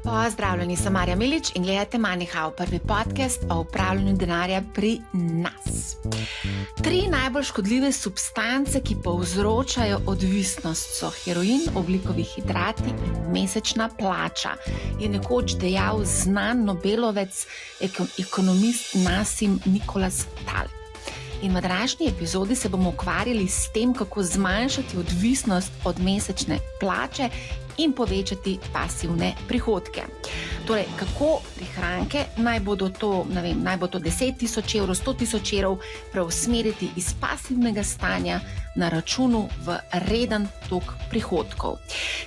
Pozdravljeni, sem Marja Milič in gledate MoneyHow, prvi podcast o upravljanju denarja pri nas. 3 najbolj škodljive substance, ki povzročajo odvisnost, so heroin, ogljikovi hidrati in mesečna plača, je nekoč dejal znan Nobelovec, ekonomist Nassim Nicholas Taleb. In v današnji epizodi se bomo ukvarjali s tem, kako zmanjšati odvisnost od mesečne plače in povečati pasivne prihodke. Torej, kako prihranke, naj bo to 10.000 evrov, 100.000 evrov, preusmeriti iz pasivnega stanja na računu v reden tok prihodkov.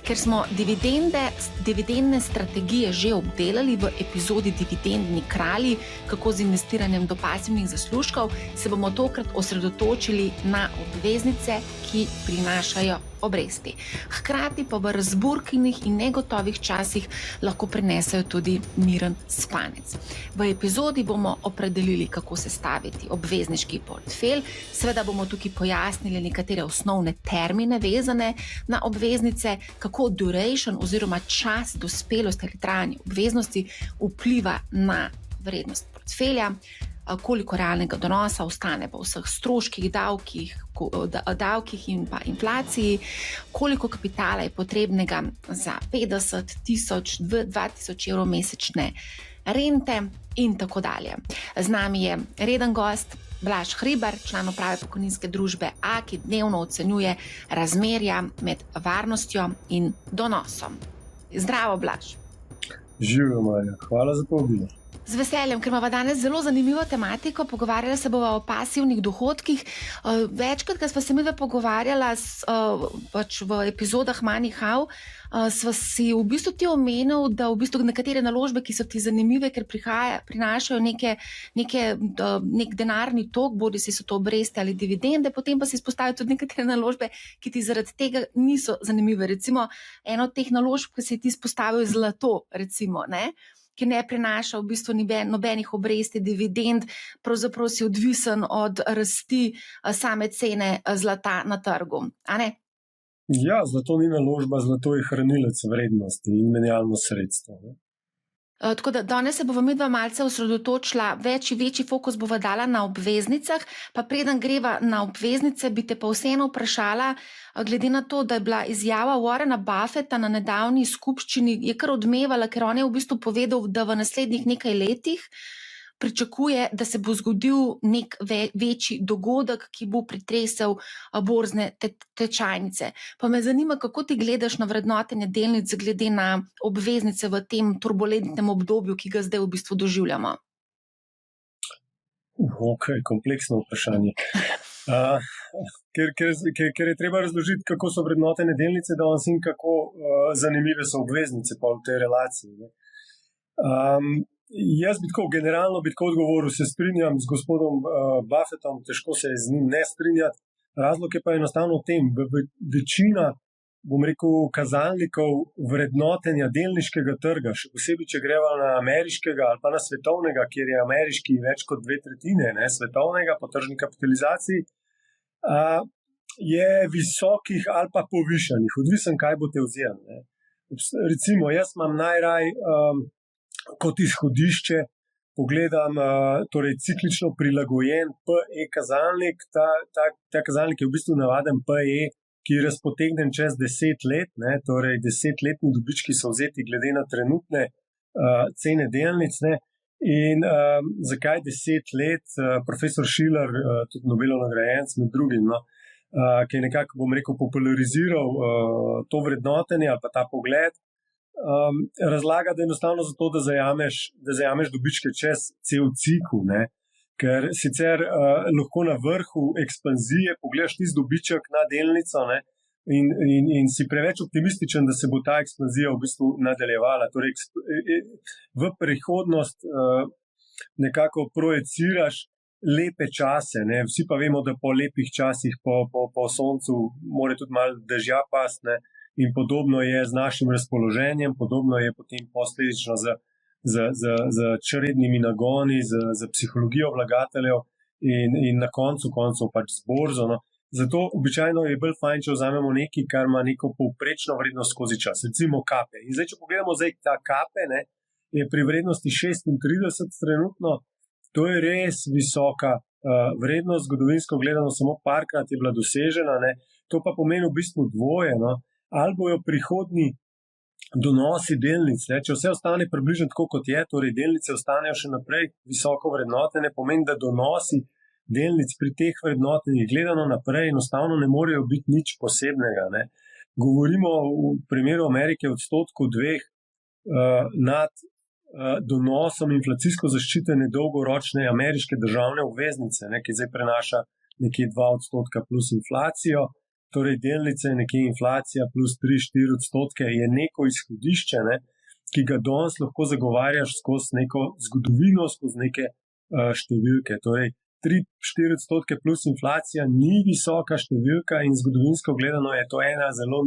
Ker smo dividendne strategije že obdelali v epizodi Dividendni kralji, kako z investiranjem do pasivnih zaslužkov, se bomo tokrat osredotočili na obveznice, ki prinašajo obresti. Hkrati pa v razburkanih in negotovih časih lahko prinesejo tudi miren spanec. V epizodi bomo opredelili, kako sestaviti obvezniški portfelj, seveda bomo tukaj pojasnili nekatere osnovne termine vezane na obveznice, kako duration oziroma čas dospelosti ali trajanje obveznosti vpliva na vrednost portfelja, koliko realnega donosa ostane po vseh stroških, davkih in pa inflaciji, koliko kapitala je potrebnega za 50.000, 2.000 evrov mesečne rente in tako dalje. Z nami je reden gost Blaž Hribar, član uprave pokojninske družbe A, ki dnevno ocenjuje razmerja med varnostjo in donosom. Zdravo, Blaž. Živjo, Marja. Hvala za povabilo. Z veseljem, ker imamo danes zelo zanimivo tematiko, pogovarjala se bova o pasivnih dohodkih. Večkrat, ko sva se midva pogovarjala v epizodah MoneyHow, sva si v bistvu ti omenil, da v bistvu nekatere naložbe, ki so ti zanimive, ker prinašajo nek denarni tok, bodisi so to obresti ali dividende, potem pa si izpostavil tudi nekatere naložbe, ki ti zaradi tega niso zanimive. Recimo, eno od teh naložb, ki si ti izpostavil, je zlato, recimo, ne? Ki ne prinaša v bistvu nobenih obresti, dividend, pravzaprav si odvisen od rasti same cene zlata na trgu, a ne? Ja, zlato ni naložba, zlato je hranilec vrednosti in menjalno sredstvo. Ne? Tako da danes se bova midva malce osredotočila, večji fokus bova dala na obveznicah, pa preden greva na obveznice, bi te pa vseeno vprašala, glede na to, da je bila izjava Warrena Buffetta na nedavni skupščini, je kar odmevala, ker on je v bistvu povedal, da v naslednjih nekaj letih pričakuje, da se bo zgodil nek večji dogodek, ki bo pretresel borzne tečajnice. Pa me zanima, kako ti gledaš na vrednotenje delnic glede na obveznice v tem turbulentnem obdobju, ki ga zdaj v bistvu doživljamo? Kompleksno vprašanje. Ker je treba razložiti, kako so vrednotene delnice danes in kako zanimive so obveznice pa v tej relaciji. Jaz bi generalno odgovoril, se strinjam z gospodom Buffettom, težko se je z njim ne strinjati. Razlog je pa enostavno v tem, večina, kazalnikov vrednotenja delniškega trga, še posebej, če greva na ameriškega ali pa na svetovnega, kjer je ameriški več kot 2/3, svetovnega po tržni kapitalizaciji, je visokih ali pa povišanih, odvisen, kaj boste vzeli. Recimo, jaz imam najraj kot izhodišče, pogledam ciklično prilagojen PE kazalnik. Ta kazalnik je v bistvu navaden PE, ki je razpotegnen čez 10 let, torej 10-letni dobički so vzeti glede na trenutne cene delnic. In zakaj 10 let? Profesor Shiller, tudi Nobelov nagrajenec med drugim, ki je nekako, populariziral to vrednotenje ali pa ta pogled, razlaga, da enostavno zato, da zajameš dobičke čez cel cikel, ker sicer lahko na vrhu ekspanzije pogledaš tisti dobiček na delnico, in si preveč optimističen, da se bo ta ekspanzija v bistvu nadaljevala. Torej, v prihodnost nekako projeciraš lepe čase, vsi pa vemo, da po lepih časih, po soncu mora tudi malo dežja pasti, in podobno je z našim razpoloženjem, podobno je potem posledično z črednimi nagoni, z psihologijo vlagateljev in na koncu pač z borzo. Zato običajno je bolj fajn, če vzamemo nekaj, kar ima neko povprečno vrednost skozi čas, recimo kape. In zdaj, če pogledamo ta kape, ne, je pri vrednosti 36 trenutno, to je res visoka vrednost, zgodovinsko gledano samo parkrat je bila dosežena, ne. To pa pomeni v bistvu dvoje, no. Ali bojo prihodnji donosi delnic, ne, če vse ostane približno tako, kot je, torej delnice ostanejo še naprej visoko vrednotene, pomeni, da donosi delnic pri teh vrednotenjih gledano naprej enostavno ne morejo biti nič posebnega, ne. Govorimo v primeru Amerike odstotku 2 nad donosom inflacijsko zaščitene dolgoročne ameriške državne obveznice, ne, ki zdaj prenaša nekje 2% plus inflacijo, torej delnice nekje inflacija plus 3-4%, je neko izhodišče, ne, ki ga danes lahko zagovarjaš skozi neko zgodovino, skozi neke številke. Torej 3-4% plus inflacija ni visoka številka in zgodovinsko gledano je to ena zelo,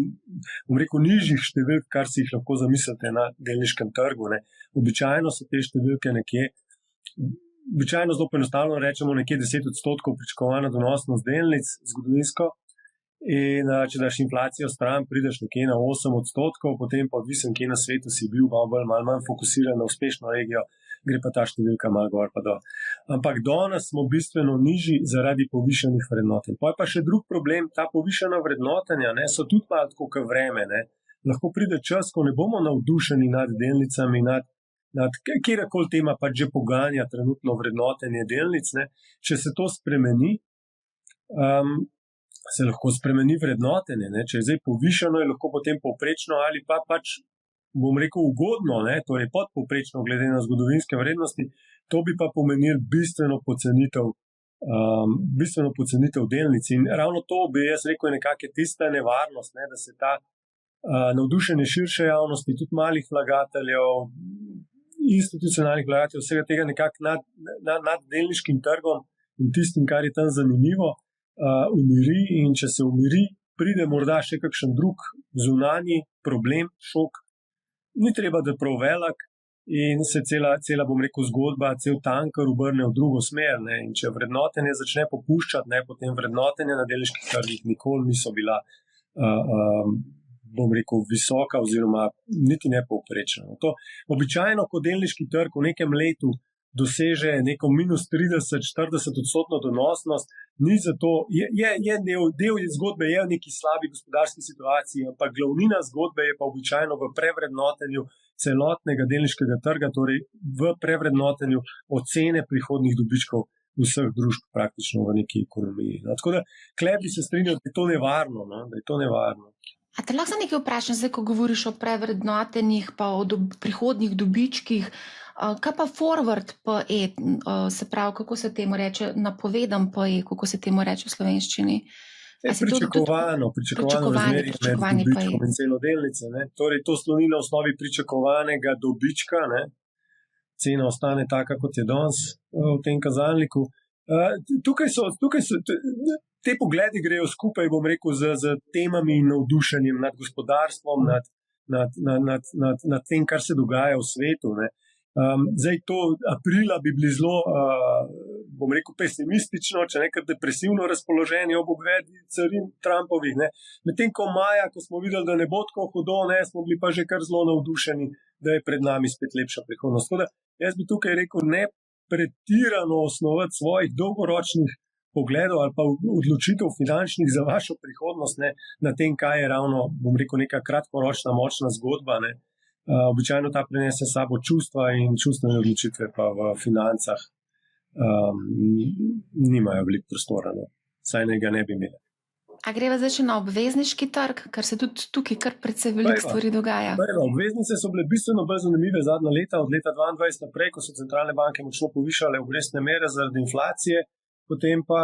bom rekel, nižjih številk, kar si jih lahko zamislite na delniškem trgu, ne. Običajno so te številke nekje, običajno zelo poenostavljeno rečemo nekje 10% pričakovana donosnost delnic zgodovinsko in če daš inflacijo stran, prideš nekje na 8%, potem pa odvisen, kje na svetu si bil, malo manj fokusiran na uspešno regijo, gre pa ta številka malo gor pa dol. Ampak danes smo bistveno nižji zaradi povišanih vrednotenj. Pa je pa še drug problem, ta povišana vrednotenja, ne, so tudi malo tako kot vreme, ne. Lahko pride čas, ko ne bomo navdušeni nad delnicami, nad kjerkoli tema pač že poganja trenutno vrednotenje delnic, ne. Če se to spremeni, se lahko spremeni vrednotenje, ne. Če je zdaj povišano, je lahko potem povprečno ali pa pač, bom rekel, ugodno, ne, torej podpovprečno glede na zgodovinske vrednosti, to bi pa pomenil bistveno pocenitev delnic. In ravno to bi jaz rekel, je nekako tista nevarnost, ne, da se ta navdušenje širše javnosti, tudi malih vlagateljev, institucionalnih vlagateljev, vsega tega nekako nad delniškim trgom in tistim, kar je tam zanimivo, umiri, in če se umiri, pride morda še kakšen drug zunanji problem, šok, ni treba, da prav velik in se cela, bom rekel, zgodba, cel tanker obrne v drugo smer, ne. In če vrednotenje začne popuščati, ne, potem vrednotenje na delniških trgih nikoli niso bila, bom rekel, visoka oziroma niti ne povprečna. To običajno, ko delniški trg v nekem letu doseže neko minus 30-40% donosnost, ni zato, del zgodbe je v neki slabi gospodarski situaciji, ampak glavnina zgodbe je pa običajno v prevrednotenju celotnega delniškega trga, torej v prevrednotenju ocene prihodnjih dobičkov vseh družb praktično v neki ekonomiji. No, tako da, kle bi se strinjal, da je to nevarno, no, da je to nevarno. A te lahko nekaj vprašam, zdaj, ko govoriš o prevrednotenih pa o prihodnjih dobičkih, kaj pa forward PE, se pravi, kako se temu reče, napovedan PE, kako se temu reče v slovenščini? Pričakovano razmerje med dobičkom in ceno delnice, ne. Torej, to sloni na osnovi pričakovanega dobička, ne. Cena ostane taka, kot je danes v tem kazalniku. Tukaj so te pogledi grejo skupaj, bom rekel, z temami in navdušenjem nad gospodarstvom, nad tem, kar se dogaja v svetu, ne. Zdaj to aprila bi bili zelo, bom rekel, pesimistično, če nekaj depresivno razpoloženje ob uvedbi carin Trumpovih, ne. Medtem ko maja, ko smo videli, da ne bo tako hudo, ne, smo bili pa že kar zelo navdušeni, da je pred nami spet lepša prihodnost. Tako da jaz bi tukaj rekel, ne pretirano osnovati svojih dolgoročnih pogledov ali pa odločitev finančnih za vašo prihodnost, ne, na tem, kaj je ravno, bom rekel, neka kratkoročna močna zgodba, ne. Običajno ta prinese sabo čustva in čustvene odločitve pa v financah nimajo veliko prostora, ne. Saj ne ga ne bi imeli. A greva zdaj še na obvezniški trg, ker se tudi tukaj kar precej veliko stvari dogaja? Obveznice so bile bistveno bolj zanimive zadnja leta, od leta 2022 naprej, ko so centralne banke močno povišale obrestne mere zaradi inflacije, potem pa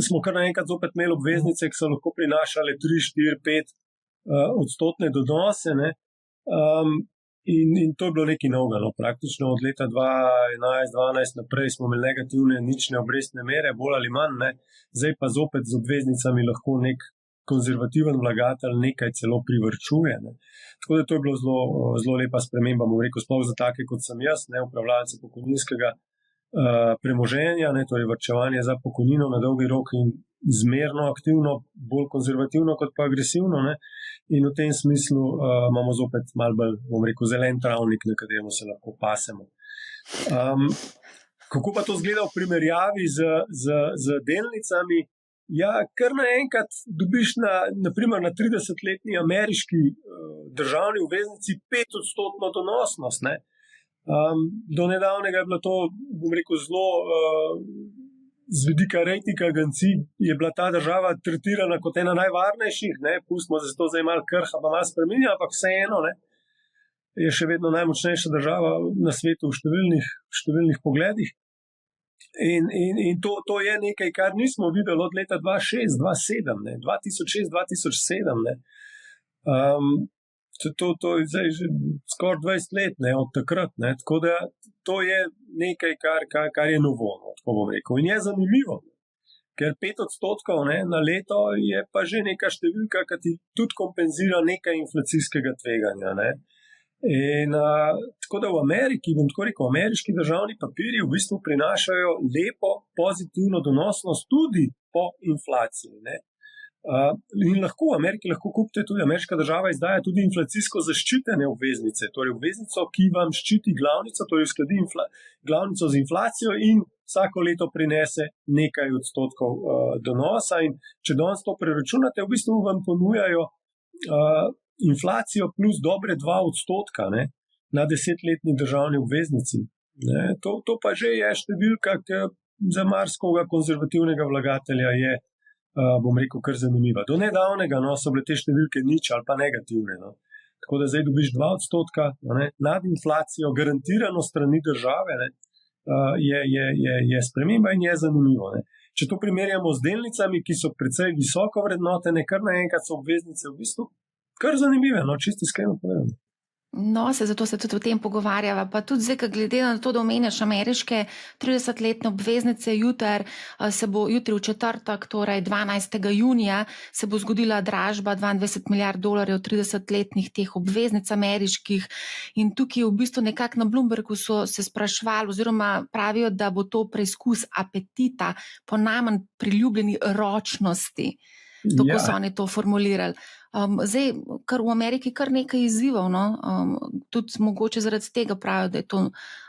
smo kar naenkrat zopet imeli obveznice, ki so lahko prinašale 3, 4, 5 odstotne donose, ne. In to je bilo nekaj novega, no. Praktično od leta 2011-2012 naprej smo imeli negativne nične obrestne mere, bolj ali manj, ne. Zdaj pa zopet z obveznicami lahko nek konzervativen vlagatelj nekaj celo privarčuje, ne. Tako da to je bilo zelo lepa sprememba, bom rekel, sploh za take kot sem jaz, ne, upravljalce pokojninskega premoženja, ne, torej varčevanje za pokojnino na dolgi rok, in zmerno, aktivno, bolj konzervativno kot pa agresivno. Ne? In v tem smislu imamo zopet malo bolj, bom rekel, zelen travnik, na katerem se lahko pasemo. Kako pa to zgleda v primerjavi z delnicami? Ja, kar naenkrat dobiš naprimer na 30-letni ameriški državni obveznici 5% donosnost. Ne? Do nedavnega je bilo to, bom rekel, zelo z vidika rejtinga agencij je bila ta država tretirana kot ena najvarnejših. Ne? Pustimo, da se to zdaj malo krha, pa malo spreminja, ampak vseeno je še vedno najmočnejša država na svetu v številnih pogledih. In to je nekaj, kar nismo videli od leta 2006-2007, 2006-2007. To je zdaj že skoraj 20 let, od takrat. Tako da to je nekaj, kar je novo, tako bom rekel. In je zanimivo, ker 5% na leto je pa že neka številka, ki ti tudi kompenzira nekaj inflacijskega tveganja. In tako da v Ameriki, bom tako rekel, ameriški državni papirji v bistvu prinašajo lepo, pozitivno donosnost tudi po inflaciji. In v Ameriki lahko kupite tudi, ameriška država izdaja tudi inflacijsko zaščitene obveznice, torej obveznico, ki vam ščiti glavnico, torej uskladi glavnico z inflacijo in vsako leto prinese nekaj odstotkov donosa. In če danes to preračunate, v bistvu vam ponujajo inflacijo plus dobre 2% na 10-letni državni obveznici. To pa že je številka, ki za marsikoga konzervativnega vlagatelja je, bom rekel, kar zanimiva. Do nedavnega so bile te številke nič ali pa negativne. Tako da zdaj dobiš 2% nad inflacijo, garantirano strani države, je sprememba in je zanimivo. Če to primerjamo z delnicami, ki so precej visoko vrednotene, kar naenkrat so obveznice v bistvu kar zanimive, čisto iskreno povedano. No, zato se tudi o tem pogovarjava. Pa tudi zdaj, glede na to, da omenjaš ameriške 30-letne obveznice, jutri v četrtek, torej 12. junija, se bo zgodila dražba $22 milijard 30-letnih teh obveznic ameriških. In tukaj v bistvu nekako na Bloombergu so se sprašvali oziroma pravijo, da bo to preizkus apetita po najmanj priljubljeni ročnosti. Tako so oni to formulirali. Zdaj, kar v Ameriki kar nekaj izzivov, tudi mogoče zaradi tega pravijo, da je to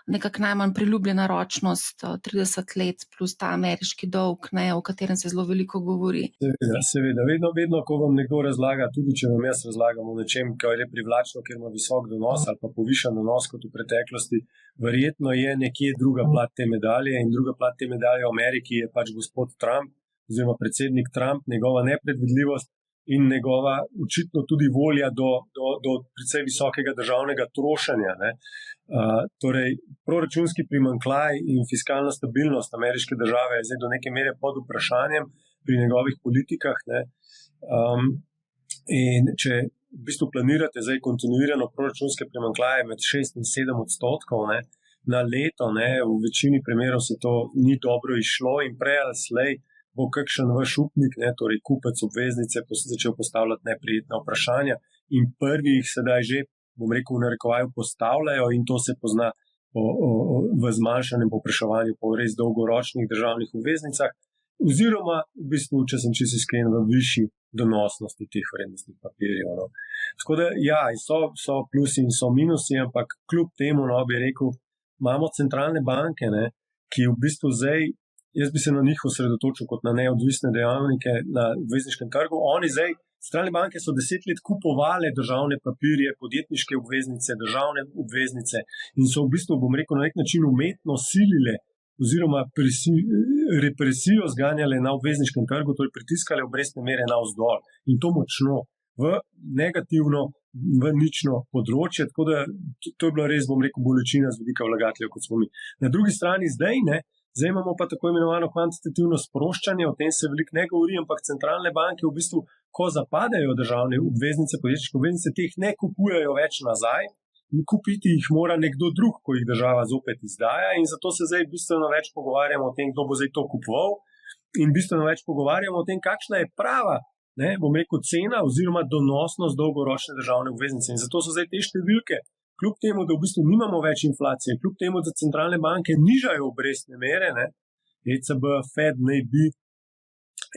nekako najmanj priljubljena ročnost, 30 let plus ta ameriški dolg, o katerem se zelo veliko govori. Seveda. Vedno, ko vam nekdo razlaga, tudi če vam jaz razlagam o nečem, kar je privlačno, ker ima visok donos ali pa povišan donos kot v preteklosti, verjetno je nekje druga plat te medalje in druga plat te medalje v Ameriki je pač gospod Trump, oziroma predsednik Trump, njegova nepredvidljivost in njegova očitno tudi volja do precej visokega državnega trošenja. Torej, proračunski primanjkljaj in fiskalna stabilnost ameriške države je zdaj do neke mere pod vprašanjem pri njegovih politikah. In če v bistvu planirate zdaj kontinuirano proračunske primanjkljaje med 6 in 7% na leto, v večini primerov se to ni dobro izšlo in prej ali slej bo kakšen vaš upnik, torej kupec obveznice, začel postavljati neprijetna vprašanja in prvi jih sedaj že, bom rekel, v narekovaju postavljajo in to se pozna v zmanjšanem povpraševanju po res dolgoročnih državnih obveznicah oziroma v bistvu, če sem čisto iskren, v višji donosnosti teh vrednostnih papirjev. Tako da ja, so plusi in so minusi, ampak kljub temu, bi rekel, imamo centralne banke, ki v bistvu zdaj, jaz bi se na njih osredotočil kot na neodvisne dejavnike na obvezniškem trgu. Oni zdaj, centralne banke so 10 let kupovale državne papirje, podjetniške obveznice, državne obveznice in so v bistvu, bom rekel, na nek način umetno silile oziroma represijo zganjale na obvezniškem trgu, torej pritiskale obrestne mere navzdol in to močno v negativno, v nično področje, tako da to je bila res, bom rekel, bolečina z vidika vlagateljev, kot smo mi. Na drugi strani zdaj imamo pa tako imenovano kvantitativno sproščanje, o tem se veliko ne govori, ampak centralne banke v bistvu, ko zapadajo državne obveznice, podjetniške obveznice, teh ne kupujejo več nazaj, kupiti jih mora nekdo drug, ko jih država zopet izdaja in zato se zdaj bistveno več pogovarjamo o tem, kdo bo zdaj to kupoval in bistveno več pogovarjamo o tem, kakšna je prava, bom rekel, cena oziroma donosnost dolgoročne državne obveznice in zato so zdaj te številke, kljub temu, da v bistvu nimamo več inflacije, kljub temu, da centralne banke nižajo obrestne mere, ECB, Fed naj bi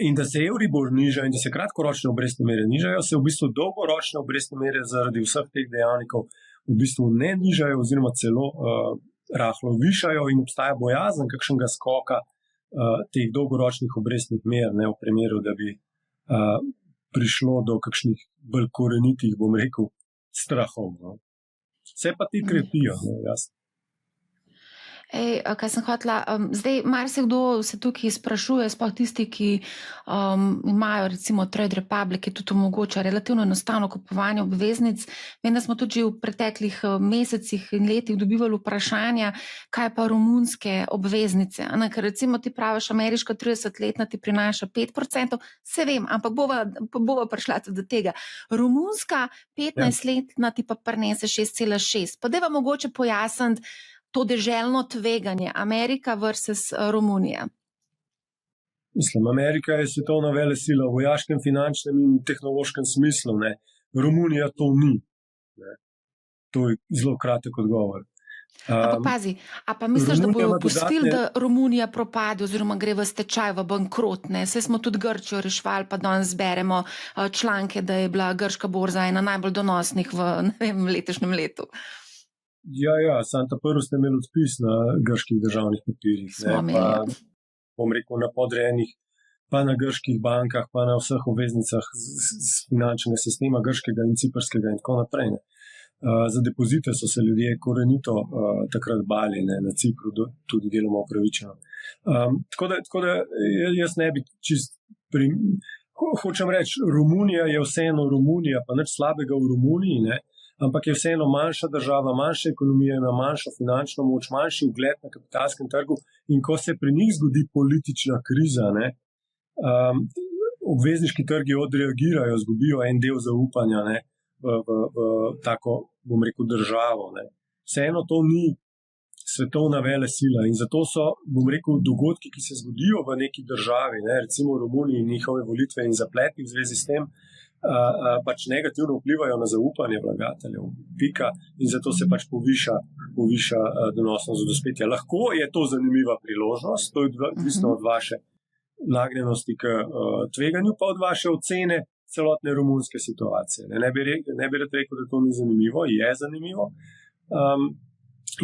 In da se Euribor niža in da se kratkoročne obrestne mere nižajo, se v bistvu dolgoročne obrestne mere zaradi vseh teh dejavnikov v bistvu ne nižajo oziroma celo rahlo višajo in obstaja bojazen kakšnega skoka teh dolgoročnih obrestnih mer, ne, v primeru, da bi prišlo do kakšnih bolj korenitih, bom rekel, strahov. No. Vse pa ti krepijo, ne, jasno. Kaj sem hotela, zdaj marsikdo se tukaj sprašuje, sploh tisti, ki imajo recimo Trade Republic, ki tudi omogoča relativno enostavno kupovanje obveznic. Vem, da smo tudi že v preteklih mesecih in letih dobivali vprašanja, kaj pa romunske obveznice. Ker recimo ti praviš, ameriška 30-letna ti prinaša 5%, se vem, ampak bova prišla tudi do tega. Romunska 15-letna ti pa prinese 6,6. Pa daj vam mogoče pojasniti to deželno tveganje, Amerika versus Romunija. Mislim, Amerika je svetovna velesila v vojaškem, finančnem in tehnološkem smislu. Ne. Romunija to ni. Ne. To je zelo kratek odgovor. Ampak pazi, a pa misliš, da bojo pustili, da Romunija propade oziroma gre v stečaj, v bankrot? Saj smo tudi Grčijo rešvali, pa danes beremo članke, da je bila grška borza ena najbolj donosnih v letošnjem letu. Ja, samo ta prvi ste imeli odpis na grških državnih papirjih. Bom rekel, na podrejenih, pa na grških bankah, pa na vseh obveznicah z finančnega sistema grškega in ciprskega in tako naprej. Ne. Za depozite so se ljudje korenito takrat bali, ne, na Cipru tudi deloma upravičeno. Tako da jaz ne bi čist hočem reči, Romunija je vseeno Romunija, pa nič slabega v Romuniji, ne. Ampak je vseeno manjša država, manjša ekonomija, ima manjšo finančno moč, manjši ugled na kapitalskem trgu in ko se pri njih zgodi politična kriza, ne, obvezniški trgi odreagirajo, zgubijo en del zaupanja, ne, v tako, bom rekel, državo. Ne. Vseeno to ni svetovna velesila in zato so, bom rekel, dogodki, ki se zgodijo v neki državi, ne, recimo v Romuniji, njihove volitve in zapleti v zvezi s tem, pač negativno vplivajo na zaupanje vlagateljev, in zato se pač poviša donosnost do dospetja. Lahko je to zanimiva priložnost, to je odvisno od vaše nagnjenosti k tveganju, pa od vaše ocene celotne romunske situacije. Ne bi rad rekel, da to ni zanimivo, je zanimivo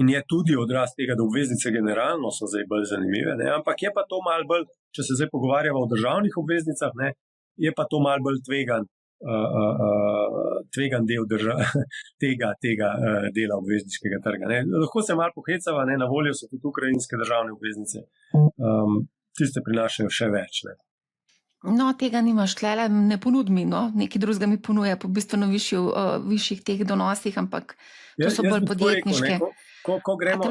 in je tudi odraz tega, da obveznice generalno so zdaj bolj zanimive, ne? Ampak je pa to malo bolj, če se zdaj pogovarjamo o državnih obveznicah, ne? Je pa to malo bolj tvegan del tega dela obvezniškega trga. Ne. Lahko se malo pohecava, ne, na voljo so tudi ukrajinske državne obveznice. Tiste prinašajo še več. Ne. No, tega nimaš tlele, ne ponudi mi, no. Nekaj drugega mi ponuja po bistveno višjih teh donosih, ampak to so bolj podjetniške. Ko gremo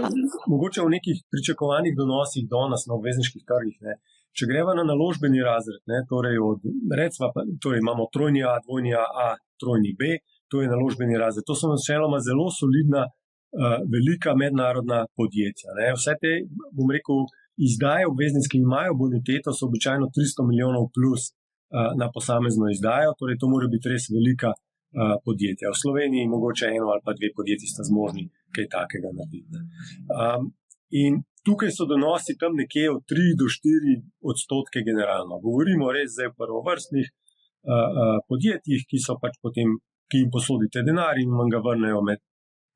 mogoče v nekih pričakovanih donosih danes na obvezniških trgih, ne, če greva na naložbeni razred, ne, torej imamo trojni A, dvojni A, trojni B, to je naložbeni razred. To so načeloma zelo solidna, velika mednarodna podjetja. Ne. Vse te, bom rekel, izdaje obveznic, ki imajo boniteto, so običajno 300 milijonov plus na posamezno izdajo, torej to mora biti res velika podjetja. V Sloveniji mogoče eno ali pa dve podjetji sta zmožni kaj takega narediti. In tukaj so donosi tam nekje od 3 do 4% generalno. Govorimo res zdaj o prvovrstnih podjetjih, ki so pač potem, ki jim posodite denar in vam ga vrnejo med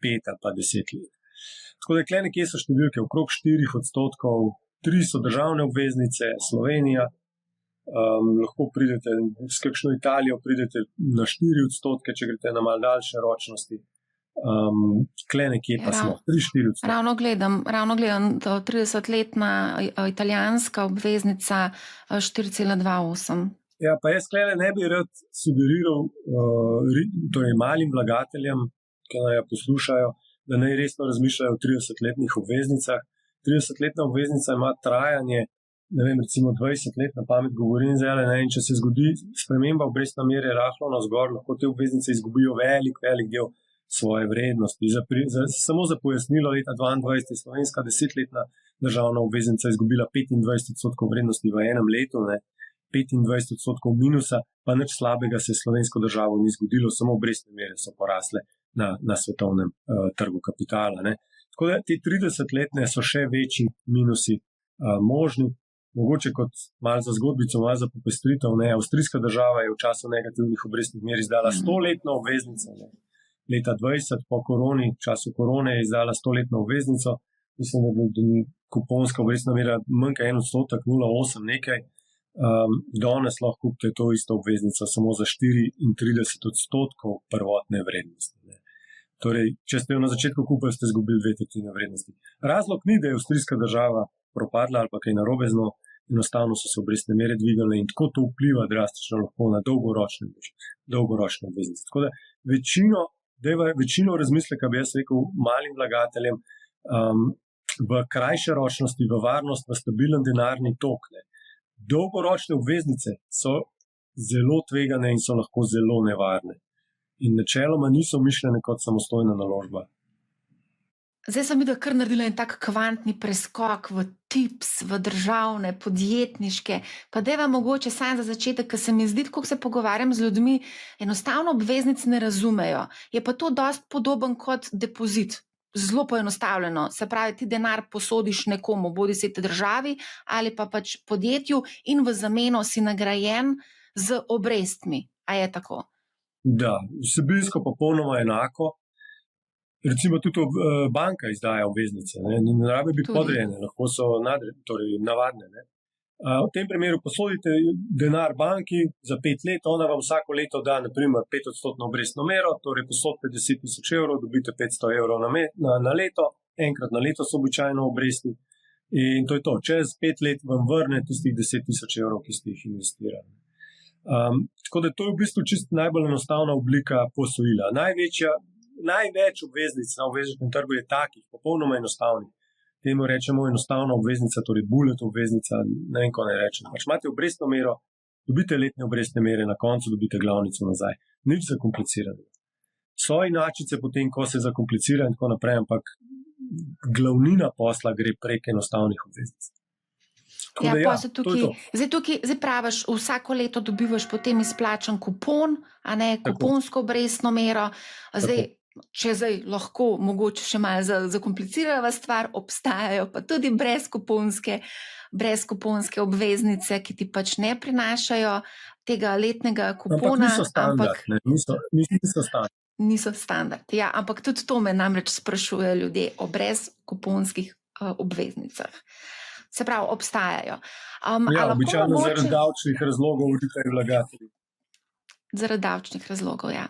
5 ali pa 10 let. Tako da tukaj nekje so številke okrog 4%, 3 so državne obveznice, Slovenija, lahko pridete s kakšno Italijo, pridete na 4%, če greste na malo daljše ročnosti. Tukaj nekje pa smo, 3-4%. Ravno gledam, 30-letna italijanska obveznica 4,28. Ja, pa jaz tukaj ne bi rad sugeriral torej malim vlagateljem, ki naj poslušajo, da naj resno razmišljajo o 30-letnih obveznicah. 30-letna obveznica ima trajanje, ne vem, recimo 20 let, na pamet govorim zdaj, ne, in če se zgodi sprememba obrestne mere rahlo navzgor, lahko te obveznice izgubijo velik del svoje vrednosti. Samo za pojasnilo, leta 2022 je slovenska 10-letna državna obveznica izgubila 25% vrednosti v enem letu, ne, 25% minusa, pa nič slabega se slovensko državo ni zgodilo, samo obrestne mere so porasle na svetovnem trgu kapitala. Ne. Tako da te 30-letne so še večji minusi možni. mogoče kot malo za zgodbico, malo za popestritev, ne, avstrijska država je v času negativnih obrestnih mer izdala 100-letno obveznico, ne. Leta 20 po koroni, v času korone je izdala 100-letno obveznico, mislim, da je bila kuponska obrestna mera manj kot 1%, 0,8 nekaj. Danes lahko kupite to isto obveznico samo za 34% prvotne vrednosti. Ne. Torej, če ste jo na začetku kupili, ste izgubili 2/3 vrednosti. Razlog ni, da je avstrijska država propadla ali pa kaj narobe z njo, enostavno so se obrestne mere dvigale in tako to vpliva drastično lahko na dolgoročne obveznice. Tako da večino razmisleka bi jaz rekel malim vlagateljem v krajše ročnosti, v varnost, v stabilen denarni tok. Ne. Dolgoročne obveznice so zelo tvegane in so lahko zelo nevarne. In načeloma niso mišljene kot samostojna naložba. Zdaj sem videla, kar naredila en tak kvantni preskok v tips, v državne, podjetniške. Pa deva mogoče samo za začetek, ker se mi zdi, ko se pogovarjam z ljudmi, enostavno obveznic ne razumejo. Je pa to dosti podoben kot depozit. Zelo poenostavljeno. Se pravi, ti denar posodiš nekomu, bodi se te državi ali pa pač podjetju in v zameno si nagrajen z obrestmi. A je tako? Da, vsebinsko popolnoma enako. Recimo tudi banka izdaja obveznice, ne rabi biti podrejene, lahko so torej navadne. Ne. V tem primeru posodite denar banki za 5 let, ona vam vsako leto da naprimer 5% obrestno mero, torej posodite 10.000 evrov, dobite 500 evrov na leto, enkrat na leto so običajno obresti in to je to. Čez 5 let vam vrne tistih 10.000 evrov, ki ste jih investirali. Tako da to je v bistvu čisto najbolj enostavna oblika posojila. Največ obveznic na obvezničnem trgu je takih, popolnoma enostavnih. Temu rečemo enostavna obveznica, torej bullet obveznica, ne vem, ko ne rečem. Pač imate obrestno mero, dobite letne obrestne mere, na koncu dobite glavnico nazaj. Nič zakomplicirano. So inačice potem, ko se zakomplicira in tako naprej, ampak glavnina posla gre prek enostavnih obveznic. Zdaj praviš, vsako leto dobivaš potem izplačan kupon, a ne kuponsko obrestno mero. Če zdaj lahko mogoče še malo zakomplicirava stvar, obstajajo pa tudi brezkuponske obveznice, ki ti pač ne prinašajo tega letnega kupona. Ampak niso standard. Niso standard, ja, ampak tudi to me namreč sprašujejo ljudje o brezkuponskih obveznicah. Se pravi, obstajajo. Običajno zaradi davčnih razlogov vodite vlagatelji. Zaradi davčnih razlogov, ja.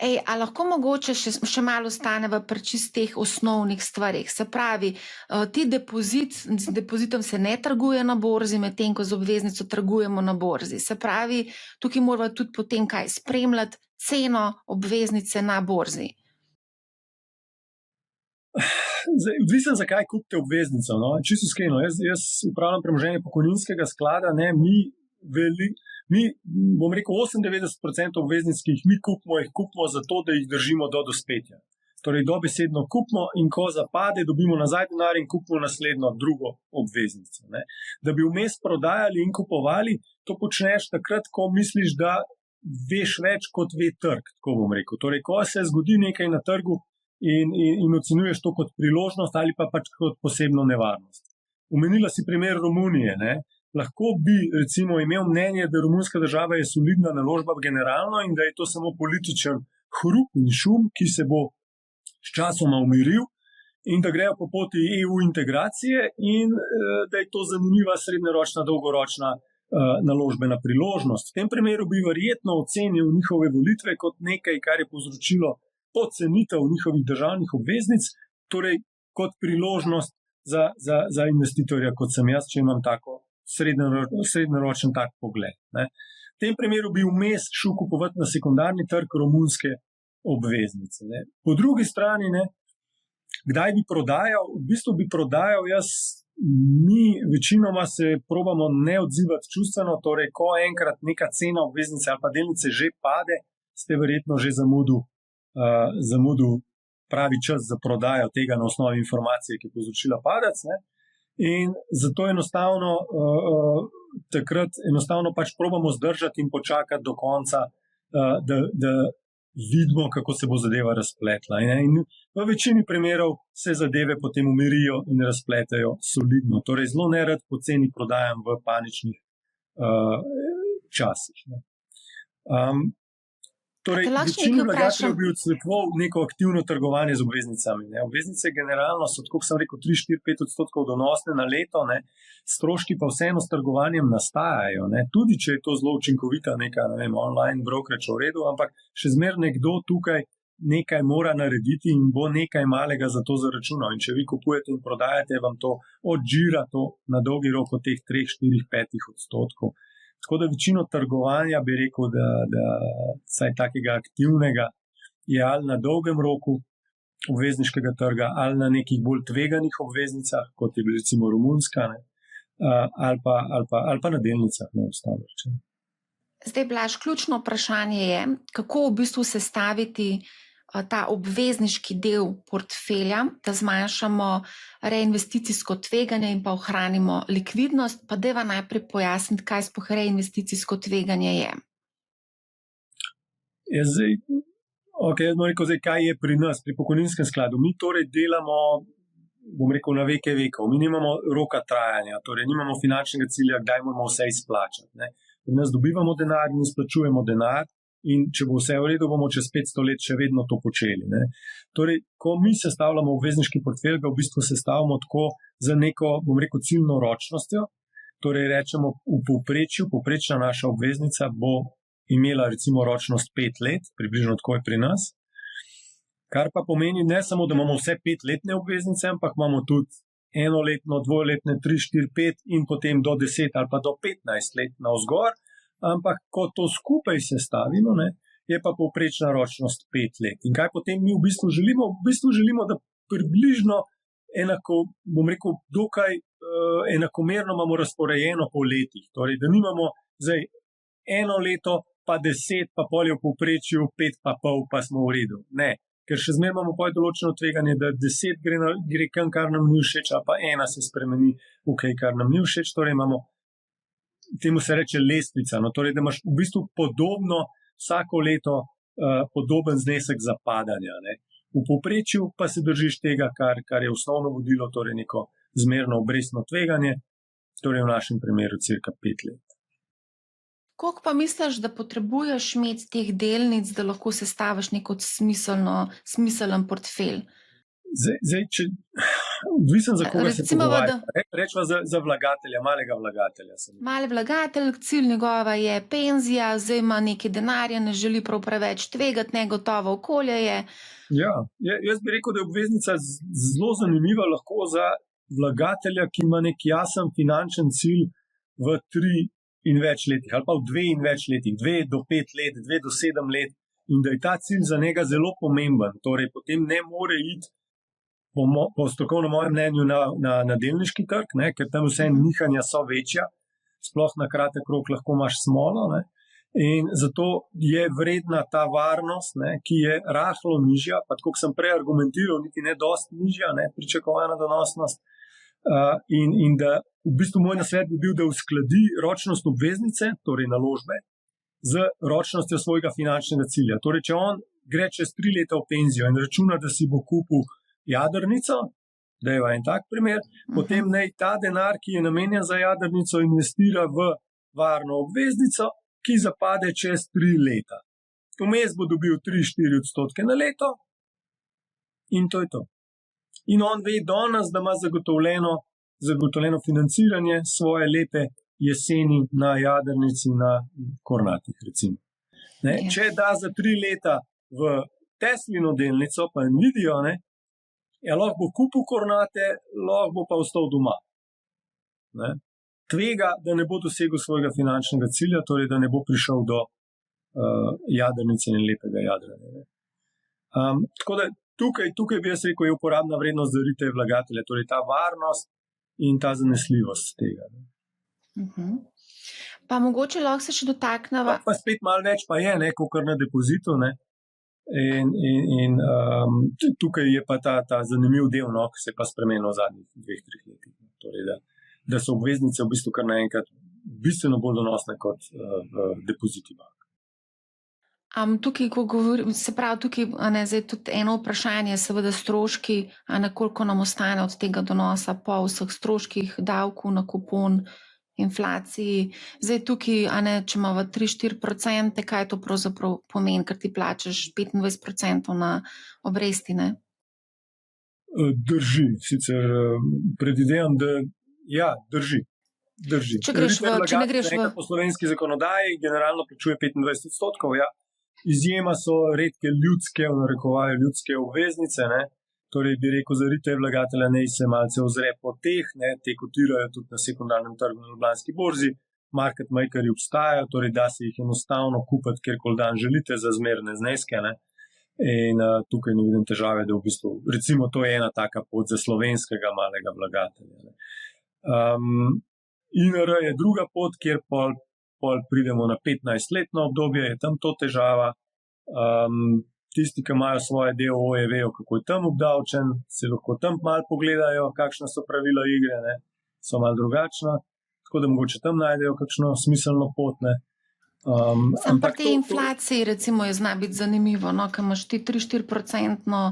A lahko mogoče še malo ostaneva pri čistih osnovnih stvarih. Se pravi, z depozitom se ne trguje na borzi, medtem ko z obveznico trgujemo na borzi. Se pravi, tukaj moramo tudi potem kaj spremljati ceno obveznice na borzi. Odvisno, zakaj kupite obveznico. No? Čisto iskreno, jaz upravljam premoženje pokojninskega sklada, ne, mi, bom rekel, 98% obveznic, ki jih kupimo zato, da jih držimo do dospetja. Torej, dobesedno kupimo in ko zapade, dobimo nazaj denar in kupimo naslednjo drugo obveznico. Ne. Da bi vmes prodajali in kupovali, to počneš takrat, ko misliš, da veš več, kot ve trg, tako bom rekel. Torej, ko se zgodi nekaj na trgu in ocenjuješ to kot priložnost ali pa pač kot posebno nevarnost. Omenila si primer Romunije, ne. Lahko bi recimo imel mnenje, da romunska država je solidna naložba generalno in da je to samo političen hrup in šum, ki se bo s časoma umiril in da grejo po poti EU integracije in da je to zanimiva srednjeročna, dolgoročna naložbena priložnost. V tem primeru bi verjetno ocenil njihove volitve kot nekaj, kar je povzročilo pocenitev njihovih državnih obveznic, torej kot priložnost za investitorja, kot sem jaz, če imam tako srednjeročen tak pogled. Ne. V tem primeru bi vmes šel kupovati na sekundarni trg romunske obveznice. Ne. Po drugi strani, ne, kdaj bi prodajal? V bistvu bi prodajal mi večinoma se probamo ne odzivati čustveno, torej ko enkrat neka cena obveznice ali pa delnice že pade, ste verjetno že zamudil pravi čas za prodajo tega na osnovi informacije, ki je povzročila padec. Ne. In zato takrat enostavno pač probamo zdržati in počakati do konca, da vidimo, kako se bo zadeva razpletla. In v večini primerov se zadeve potem umirijo in razpletajo solidno. Torej, zelo nerad poceni prodajam v paničnih časih. Torej, večini vlagateljev bi odsvetoval neko aktivno trgovanje z obveznicami. Ne. Obveznice generalno so, tako sem rekel, 3, 4, 5% donosne na leto, ne. Stroški pa vseeno s trgovanjem nastajajo. Ne. Tudi, če je to zelo učinkovita neka, ne vem, online brokerage v redu, ampak še zmeraj nekdo tukaj nekaj mora narediti in bo nekaj malega za to zaračunal. In če vi kupujete in prodajate, vam to odžira to na dolgi rok od teh 3, 4, 5%. Tako da večino trgovanja bi rekel, da vsaj takega aktivnega je ali na dolgem roku obvezniškega trga, ali na nekih bolj tveganih obveznicah, kot je recimo romunska, ne, ali pa na delnicah. Zdaj, Blaž, ključno vprašanje je, kako v bistvu sestaviti ta obvezniški del portfelja, da zmanjšamo reinvesticijsko tveganje in pa ohranimo likvidnost. Pa deva najprej pojasniti, kaj sploh reinvesticijsko tveganje je. Zdaj, jaz bom rekel, kaj je pri nas, pri pokojninskem skladu. Mi torej delamo, bom rekel, na veke vekov. Mi nimamo roka trajanja, torej nimamo finančnega cilja, kdaj moramo vse izplačati. Ne. Pri nas dobivamo denar in izplačujemo denar. In če bo vse v redu, bomo čez 500 let še vedno to počeli. Ne. Torej, ko mi sestavljamo obvezniški portfelj, ga v bistvu sestavljamo tako za neko, bom rekel, ciljno ročnostjo. Torej, rečemo v povprečju, povprečna naša obveznica bo imela recimo ročnost 5 let, približno tako je pri nas. Kar pa pomeni ne samo, da imamo vse 5-letne obveznice, ampak imamo tudi enoletno, dvoletne, 3, 4, 5 in potem do 10 ali pa do 15 let navzgor. Ampak, ko to skupaj sestavimo, ne, je pa povprečna ročnost 5 let. In kaj potem mi v bistvu želimo? V bistvu želimo, da približno enako, bom rekel, dokaj enakomerno imamo razporejeno po letih. Torej, da nimamo zdaj 1 leto, pa 10, pa pol je v povprečju 5 pa pol, pa smo v redu. Ne, ker še zmeraj imamo pa določeno tveganje, da 10 gre kam, kar nam ni všeč, a pa 1 se spremeni v kaj, kar nam ni všeč. Torej, imamo temu se reče lestvica, no, torej, da imaš v bistvu podobno vsako leto podoben znesek zapadanja. Ne. V povprečju pa se držiš tega, kar je osnovno vodilo, torej neko zmerno obrestno tveganje, torej v našem primeru cirka 5 let. Koliko pa misliš, da potrebuješ imeti teh delnic, da lahko sestaviš neko smiseln portfelj? Zdaj, če odvisen za koga se pogovarja. Rečva za vlagatelja, malega vlagatelja. Mali vlagatelj, cilj njegova je penzija, zdaj ima nekaj denarja, ne želi prav preveč tvegati, negotovo okolje je. Ja, jaz bi rekel, da je obveznica zelo zanimiva lahko za vlagatelja, ki ima nek jasen finančen cilj v 3 in več letih, ali pa v 2 in več letih, 2 do 5 let, 2 do 7 let, in da je ta cilj za njega zelo pomemben. Torej, potem ne more iti po strokovnem mojem mnenju na delniški trg, ne, ker tam vse nihanja so večja, sploh na kratek rok lahko imaš smolo, ne, in zato je vredna ta varnost, ne, ki je rahlo nižja, pa tako sem prej argumentiral, niti ne dosti nižja, ne, pričakovana donosnost, in da v bistvu moj nasvet bi bil, da uskladi ročnost obveznice, torej naložbe, z ročnostjo svojega finančnega cilja. Torej, če on gre čez 3 leta v penzijo in računa, da si bo kupil jadrnico, da je en tak primer, potem naj ta denar, ki je namenjen za jadrnico, investira v varno obveznico, ki zapade čez 3 leta. Vmes bo dobil 3-4% na leto in to je to. In on ve danes, da ima zagotovljeno financiranje svoje lepe jeseni na jadrnici, na Kornatih, recimo. Ne? Če da za 3 leta v Teslino delnico, pa Nvidijo, ne, lahko bo kupil Kornate, lahko bo pa ostal doma. Ne? Tvega, da ne bo dosegel svojega finančnega cilja, torej da ne bo prišel do jadrnice in lepega jadranja. Tako da tukaj bi jaz rekel, je uporabna vrednost za retail vlagatelje, torej ta varnost in ta zanesljivost tega. Pa mogoče lahko se še dotakneva. Pa spet malo več pa je, ne, kot na depozitu, ne. In tukaj je pa ta zanimiv del, no, ki se je pa spremenil v zadnjih 2-3 letih. Torej, da so obveznice v bistvu kar naenkrat bistveno bolj donosne kot depoziti bank. Tukaj, ko govorim, se pravi, tukaj zdaj tudi eno vprašanje, seveda stroški, koliko nam ostane od tega donosa po vseh stroških, davku na kupon, inflaciji. Zdaj tukaj, če imamo 3-4%, kaj to pravzaprav pomeni, ker ti plačaš 25% na obresti, ne? Drži, sicer predvidevam, da ja, drži. Če ne greš v... Po slovenski zakonodaji generalno plačuje 25%, ja. Izjema so redke ljudske, v narekovaju ljudske obveznice, ne. Torej bi rekel, za retail vlagatelja naj se malce ozre po teh, ne. Te kotirajo tudi na sekundarnem trgu na Ljubljanski borzi, market makerji obstajajo, torej da se jih enostavno kupiti kjerkoli dan želite za zmerne zneske, ne. In tukaj ne vidim težave, da v bistvu, recimo to je ena taka pot za slovenskega malega vlagatelja, ne. INR je druga pot, kjer pol pridemo na 15-letno obdobje, je tam to težava. Tisti, ki imajo svoje DOO-je, vejo, kako je tam obdavčen, se lahko tam malo pogledajo, kakšna so pravila igre, ne, so malo drugačna, tako da mogoče tam najdejo kakšno smiselno pot, ne. Sam pa te inflaciji, recimo, je zna biti zanimivo, no, ko imaš ti 3-4%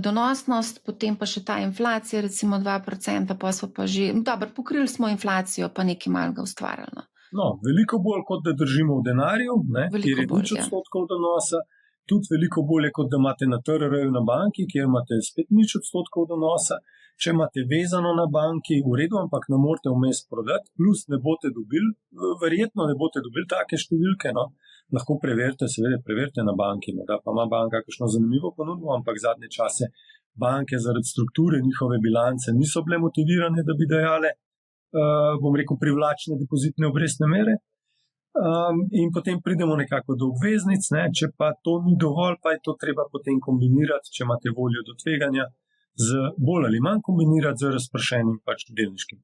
donosnost, potem pa še ta inflacija, recimo 2%, pa so pa že, dobro, pokrili smo inflacijo, pa nekaj malega ustvarjali. No, veliko bolj, kot da držimo v denarju, ne, kjer je 0% donosa, tudi veliko bolje, kot da imate na TRR-ju na banki, kjer imate spet 0% donosa. Če imate vezano na banki, v redu, ampak ne morete vmes prodati, plus ne boste dobili, verjetno ne boste dobili take številke, no. Lahko preverite na banki, da pa ima banka kakšno zanimivo ponudbo, ampak zadnje čase banke zaradi strukture njihove bilance niso bile motivirane, da bi dajale, bom rekel, privlačne depozitne obrestne mere. In potem pridemo nekako do obveznic, ne. Če pa to ni dovolj, pa je to treba potem kombinirati, če imate voljo do tveganja, z bolj ali manj kombinirati z razpršenim delniškim.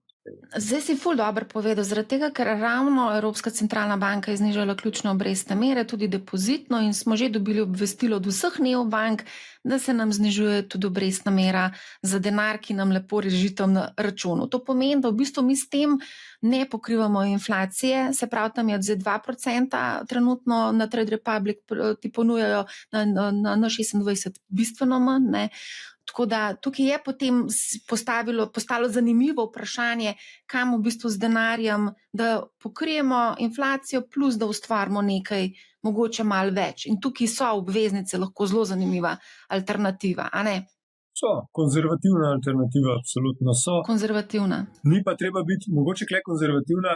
Zdaj si ful dobro povedal, zaradi tega, ker ravno Evropska centralna banka je znižala ključne obrestne mere, tudi depozitno, in smo že dobili obvestilo od vseh neobank, da se nam znižuje tudi obrestna mera za denar, ki nam lepo leži tam na računu. To pomeni, da v bistvu mi s tem ne pokrivamo inflacije, se pravi, tam je zdaj 2% trenutno na Trade Republic ti ponujajo na 26 bistveno manj, ne. Tako da tukaj je potem postalo zanimivo vprašanje, kam v bistvu z denarjem, da pokrijemo inflacijo plus da ustvarimo nekaj, mogoče malo več. In tukaj so obveznice lahko zelo zanimiva alternativa, a ne? So, konzervativna alternativa, absolutno so. Konzervativna. Ni pa treba biti mogoče kle konzervativna,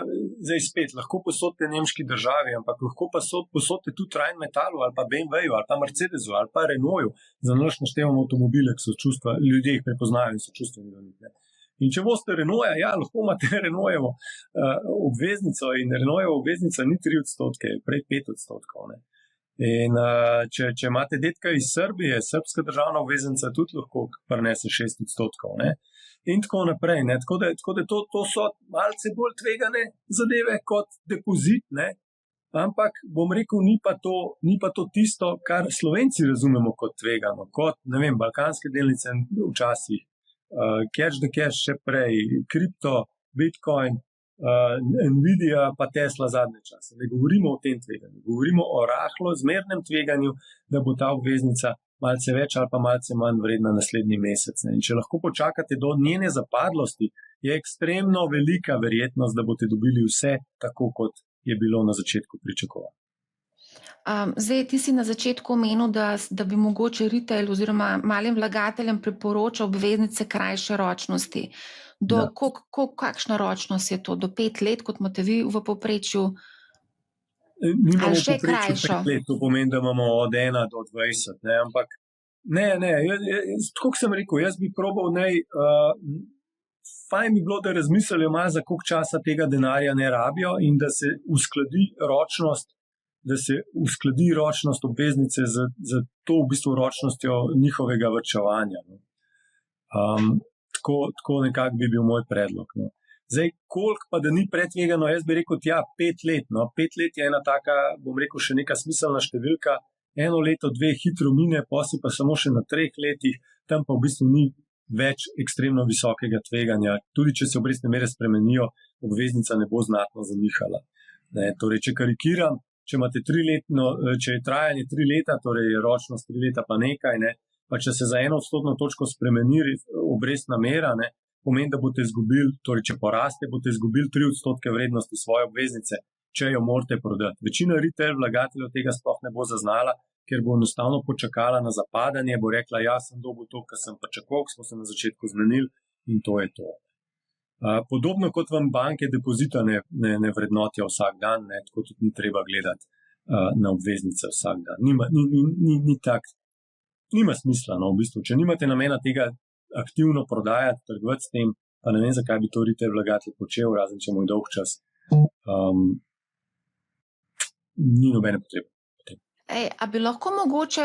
zdaj spet, lahko posodite nemški državi, ampak lahko pa posodite tudi Rheinmetallu ali pa BMW-ju ali pa Mercedesu ali pa Renaultu, za naš naštevamo avtomobile, ki so čustva, ljudje jih prepoznajo in so čustveni do njih, ne. In če boste Renaulta, ja, lahko imate Renaultovo obveznico in Renaultova obveznica ni 3%, prej 5%, ne. In če imate dedka iz Srbije, srbska državna obveznica tudi lahko prinese 6%, ne. In tako naprej, ne. Tako da to so malce bolj tvegane zadeve kot depozit, ne. Ampak bom rekel, ni pa to tisto, kar Slovenci razumemo kot tvegano, kot, ne vem, balkanske delnice včasih, cash the cash še prej, kripto, Bitcoin, Nvidia pa Tesla zadnje čase. Ne govorimo o tem tveganju, govorimo o rahlo zmernem tveganju, da bo ta obveznica malce več ali pa malce manj vredna naslednji mesec. In če lahko počakate do njene zapadlosti, je ekstremno velika verjetnost, da boste dobili vse tako, kot je bilo na začetku pričakovano. Zdaj, ti si na začetku omenil, da bi mogoče retail oziroma malim vlagateljem priporočal obveznice krajše ročnosti. Kakšna ročnost je to? Do 5 let, kot imate vi v povprečju? Ali še krajšo? 5 let, to pomeni, da imamo od 1 do 20, ne, ampak ne, tako sem rekel, jaz bi probal fajn bi bilo, da razmislijo malo, za koliko časa tega denarja ne rabijo in da se uskladi ročnost obveznice za to v bistvu ročnostjo njihovega varčevanja. Tako nekako bi bil moj predlog. No. Zdaj, koliko pa da ni pretvegano, jaz bi rekel, 5 let. No. 5 let je ena taka, bom rekel, še neka smiselna številka. 1 leto, 2 hitro mine, pa samo še na 3 letih, tam pa v bistvu ni več ekstremno visokega tveganja. Tudi če se obrestne mere spremenijo, obveznica ne bo znatno zanihala. Ne. Torej, če karikiram, če imate če je trajanje 3 leta, torej je ročnost 3 leta pa nekaj, ne, pa če se za 1% točko spremeni obrestna mera, ne, pomeni, da boste izgubili, torej če poraste, boste izgubili 3% vrednosti svoje obveznice, če jo morate prodati. Večina retail vlagateljev tega sploh ne bo zaznala, ker bo enostavno počakala na zapadanje, bo rekla, ja, sem dobil to, kar sem pričakoval, smo se na začetku zmenili in to je to. Podobno kot vam banke depozita ne vrednotijo vsak dan, ne, tako tudi ni treba gledati na obveznice vsak dan. Nima smisla, no, v bistvu. Če nimate namena tega aktivno prodajati, trgovati s tem, pa ne vem, zakaj bi to retail vlagatelj počel, razen če mu je dolg čas. Ni nobene potrebe. A bi lahko mogoče,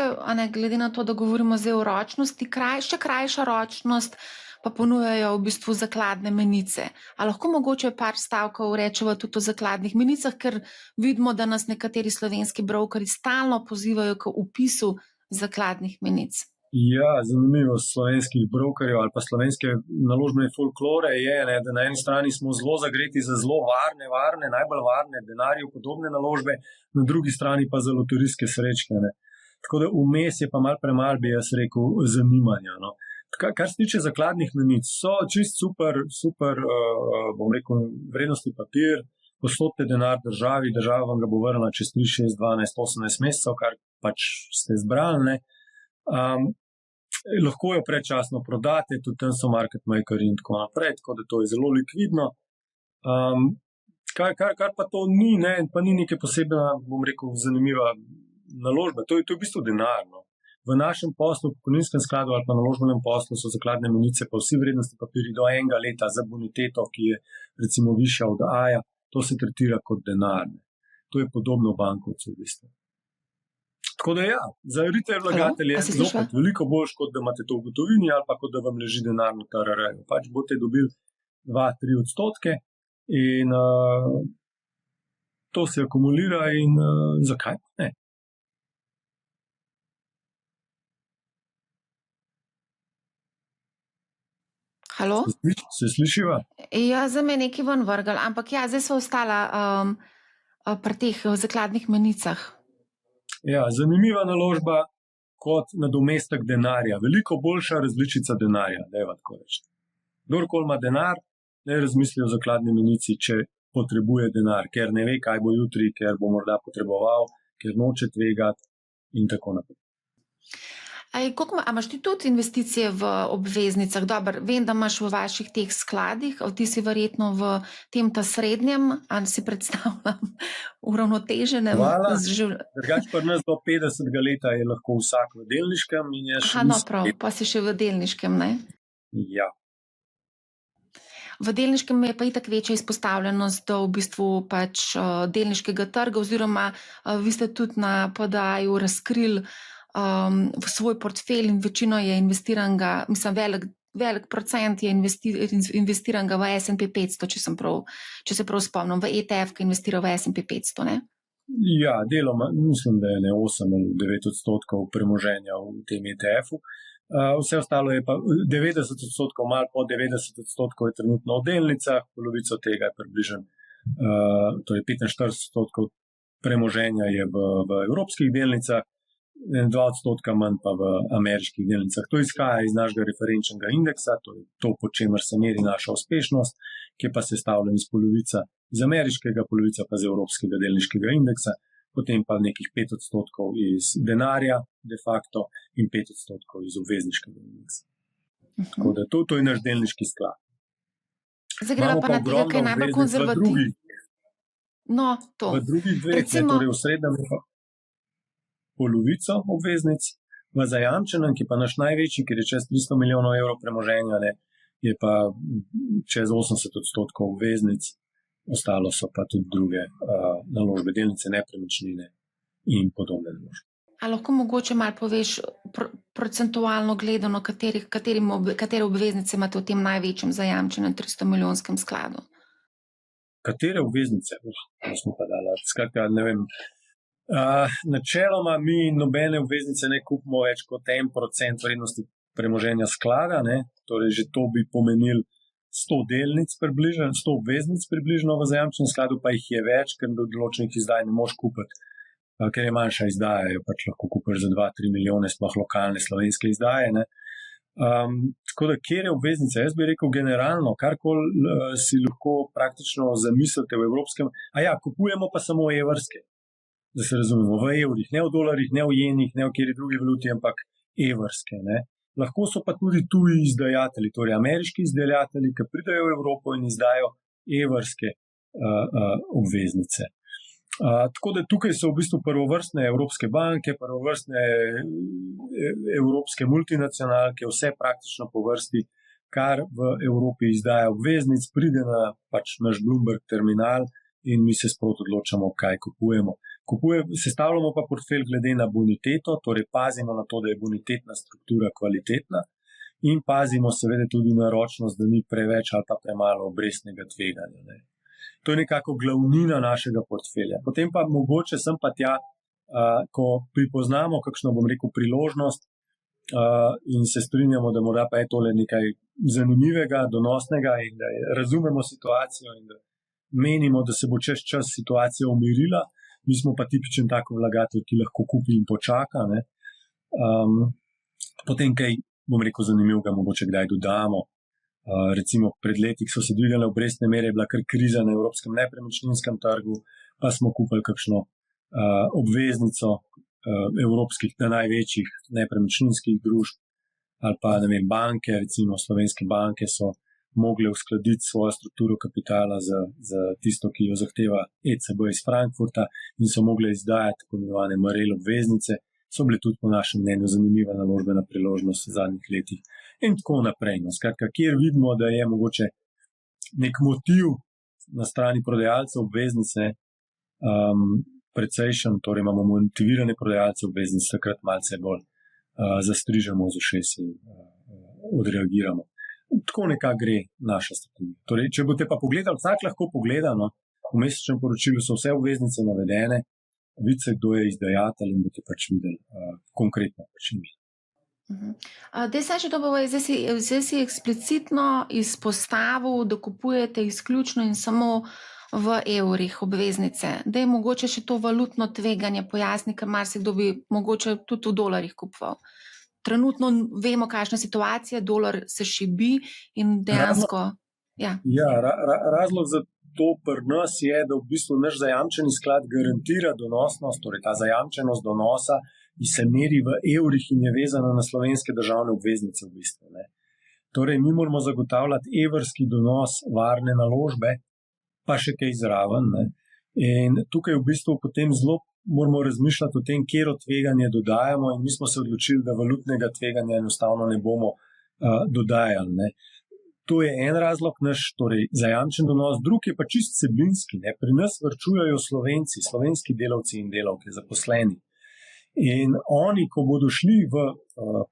glede na to, da govorimo zdaj o ročnosti, še krajša ročnost, pa ponujajo v bistvu zakladne menice. A lahko mogoče par stavkov rečeva tudi o zakladnih menicah, ker vidimo, da nas nekateri slovenski brokerji stalno pozivajo k vpisu zakladnih menic. Ja, zanimivo slovenskih brokerjev ali pa slovenske naložbene folklore je, ne, da na eni strani smo zelo zagreti za zelo varne, najbolj varne denarju podobne naložbe, na drugi strani pa za loterijske srečke. Ne. Tako da vmes je pa malo premalo, bi jaz rekel, zanimanja. No. Kar se tiče zakladnih menic, so čist super, bom rekel, vrednostni papir, posodite denar državi, država vam ga bo vrnila čez 3, 6, 12, 18 mesecev, kar pač ste zbrali, ne. Lahko jo predčasno prodate, tudi tam so market makeri in tako naprej, tako da to je zelo likvidno. Kar pa to ni, ne, pa ni neke posebna, bom rekel, zanimiva naložba. To je v bistvu denar. No. V našem poslu, v pokojninskem skladu ali pa naložbenem poslu so zakladne menice pa vsi vrednostni papiri do 1 leta za boniteto, ki je recimo višja od A-ja, to se tretira kot denar. Ne. To je podobno bankovcu v bistvu. Tako da ja, za retail vlagatelje je zopet veliko bolj, kot da imate to v gotovini ali pa kot da vam leži denar na TRR-ju. Pač boste dobili 2-3% in to se akumulira in zakaj ne? Halo? Se slišiva? Ja, za me nekaj ven vrgal, ampak ja, zdaj so ostala pri teh zakladnih menicah. Ja, zanimiva naložba kot nadomestek denarja. Veliko boljša različica denarja, dajva tako reči. Kdorkoli ima denar, ne razmisli o zakladni menici, če potrebuje denar, ker ne ve, kaj bo jutri, ker bo morda potreboval, ker noče tvegati in tako naprej. A imaš ti tudi investicije v obveznicah? Dobar, vem, da imaš v vaših teh skladih, ti si verjetno v tem ta srednjem, ali si predstavljam uravnoteženem? Drugač pa nas do 50 leta je lahko vsak v delniškem. No prav, pa si še v delniškem, ne? Ja. V delniškem je pa itak večja izpostavljenost do v bistvu pač delniškega trga, oziroma vi ste tudi na podaju razkrili v svoj portfelj in večino je investiranega, mislim, velik procent je investiranega v S&P 500, če se prav spomnim, v ETF, ki investira v S&P 500, ne? Ja, deloma, mislim, da je 8 ali 9% premoženja v tem ETF-u. Vse ostalo je pa 90%, malo po 90% je trenutno v delnicah, polovico tega je približno, torej 45% premoženja je v evropskih delnicah, 2% manj pa v ameriških delnicah. To izhaja iz našega referenčnega indeksa, to je to, po čemer se meri naša uspešnost, ki je pa sestavljen iz polovica iz ameriškega, polovica pa iz evropskega delniškega indeksa, potem pa nekih 5% iz denarja de facto in 5% iz obvezniškega indeksa. Tako da to je naš delniški sklad. Zdaj gremo pa na tega, kaj je najbolj konzervativni. No, to. V drugih dveh, torej v srednjem polovico obveznic, v zajamčenem, ki pa naš največji, ker je čez 300 milijonov evrov premoženja, ne, je pa čez 80% obveznic, ostalo so pa tudi druge naložbe, delnice, nepremičnine in podobne naložbe. A lahko mogoče malo poveš procentualno gledano, katere obveznice imate v tem največjem zajamčenem 300 milijonskem skladu? Katere obveznice? Smo pa dala, skratka, ne vem. Načeloma mi nobene obveznice ne kupimo več kot 1% vrednosti premoženja sklada, ne? Torej že to bi pomenil 100 delnic približno, 100 obveznic približno v zajamčenem skladu, pa jih je več, ker do določenih izdaj ne moš kupiti, ker je manjša izdaja, jo pač lahko kupiš za 2-3 milijone, sploh lokalne slovenske izdaje. Ne. Tako da, kjer je obveznica? Jaz bi rekel generalno, karkoli si lahko praktično zamislite v evropskem, kupujemo pa samo evrske, da se razumemo, v evrih, ne v dolarjih, ne v jenih, ne v kateri drugi valuti, ampak evrske. Ne. Lahko so pa tudi tuji izdajatelji, torej ameriški izdajatelji, ki pridajo v Evropo in izdajo evrske obveznice. Tako da tukaj so v bistvu prvovrstne evropske banke, prvovrstne evropske multinacionalke, vse praktično po vrsti, kar v Evropi izdaja obveznic, pride na pač naš Bloomberg terminal in mi se sproti odločamo, kaj kupujemo. Sestavljamo pa portfelj glede na boniteto, torej pazimo na to, da je bonitetna struktura kvalitetna in pazimo seveda tudi na ročnost, da ni preveč ali pa premalo obrestnega tveganja. Ne. To je nekako glavnina našega portfelja. Potem pa mogoče sem pa tja, ko pripoznamo kakšno, bom rekel, priložnost in se strinjamo, da morda pa je tole nekaj zanimivega, donosnega in da razumemo situacijo in da menimo, da se bo čez čas situacija umirila. Mi smo pa tipičen tako vlagatelj, ki lahko kupi in počaka. Ne. Potem kaj, bom rekel, zanimivega mogoče kdaj dodamo. Recimo pred leti so se dvigale obrestne mere, je bila kar kriza na evropskem nepremičninskem trgu, pa smo kupili kakšno obveznico evropskih, največjih nepremičninskih družb ali pa ne vem, banke, recimo slovenske banke so mogle uskladiti svojo strukturo kapitala za tisto, ki jo zahteva ECB iz Frankfurta in so mogle izdajati tako imenovane MREL obveznice, so bile tudi po našem mnenju zanimiva naložbena priložnost v zadnjih letih in tako naprej. No, skratka, kjer vidimo, da je mogoče nek motiv na strani prodajalcev obveznice precejšen, torej imamo motivirane prodajalce obveznic, takrat malce bolj zastrižemo z ušesi in odreagiramo. Tako nekako gre naša strategija. Torej, če boste pa pogledali, vsak lahko pogleda, no, v mesečnem poročilu so vse obveznice navedene, vidite, kdo je izdajatelj in boste pač videli konkretno način. Zdaj si eksplicitno izpostavil, da kupujete izključno in samo v evrih obveznice. Da je mogoče še to valutno tveganje pojasni, ker marsikdo bi mogoče tudi v dolarjih kupoval. Trenutno vemo, kakšna situacija, dolar se šibi in dejansko... Razlog za to pri nas je, da v bistvu naš zajamčeni sklad garantira donosnost, torej ta zajamčenost donosa se meri v evrih in je vezana na slovenske državne obveznice v bistvu. Ne. Torej, mi moramo zagotavljati evrski donos varne naložbe, pa še kaj zraven. Ne. In tukaj v bistvu potem zelo moramo razmišljati o tem, kjero tveganje dodajamo in mi smo se odločili, da valutnega tveganja enostavno ne bomo dodajali. Ne. To je en razlog, naš torej, zajamčen donos, drug je pa čist vsebinski. Ne. Pri nas varčujejo Slovenci, slovenski delavci in delavke, zaposleni. In oni, ko bodo šli v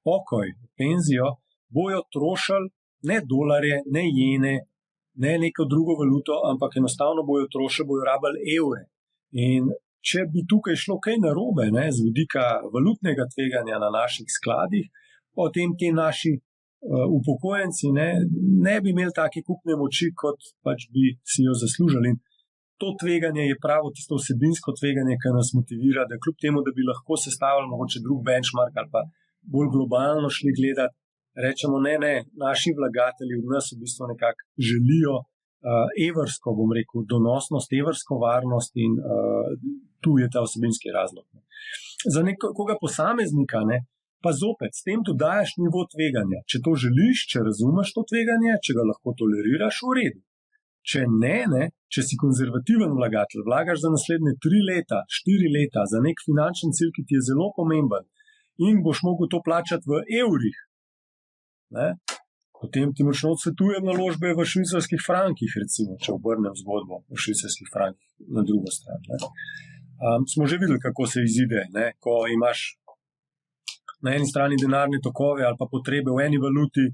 pokoj, v penzijo, bojo trošili ne dolarje, ne jene, ne neko drugo valuto, ampak enostavno bojo trošili, bojo rabili evre. In če bi tukaj šlo kaj narobe, ne, z vidika valutnega tveganja na naših skladih, potem ti naši upokojenci ne bi imeli take kupne moči, kot pač bi si jo zaslužili. In to tveganje je pravo tisto vsebinsko tveganje, ki nas motivira, da kljub temu, da bi lahko sestavili mogoče drug benchmark ali pa bolj globalno šli gledati, rečemo ne, naši vlagatelji od nas v bistvu nekako želijo evrsko, bom rekel, donosnost, evrsko varnost in tu je ta vsebinski razlog. Za nekoga posameznika, pa zopet, s tem dodajaš nivo tveganja. Če to želiš, če razumeš to tveganje, če ga lahko toleriraš, v redu. Če ne, če si konzervativen vlagatelj, vlagaš za naslednje 3 leta, 4 leta za nek finančen cilj, ki ti je zelo pomemben in boš mogel to plačati v evrih, potem ti močno odsvetujem naložbe v švicarskih frankih, recimo, če obrnem zgodbo v švicarskih frankih na drugo stran. Smo že videli, kako se izide, ko imaš na eni strani denarne tokove ali pa potrebe v eni valuti,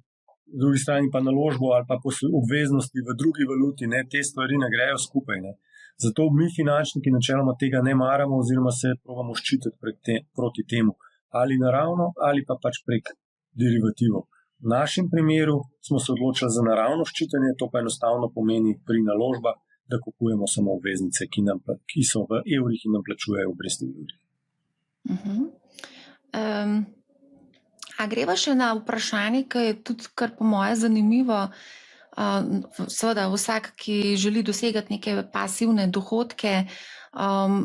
v drugi strani pa naložbo ali pa obveznosti v drugi valuti, te stvari ne grejo skupaj. Zato mi finančniki načeloma tega ne maramo oziroma se probamo ščititi proti temu, ali naravno ali pa pač prek derivativov. V našem primeru smo se odločili za naravno ščitenje, to pa enostavno pomeni pri naložbah, da kupujemo samo obveznice, ki so v evrih in nam plačujejo obresti v evrih. A greva še na vprašanje, ki je tudi kar po moje zanimivo. Seveda vsak, ki želi dosegati neke pasivne dohodke,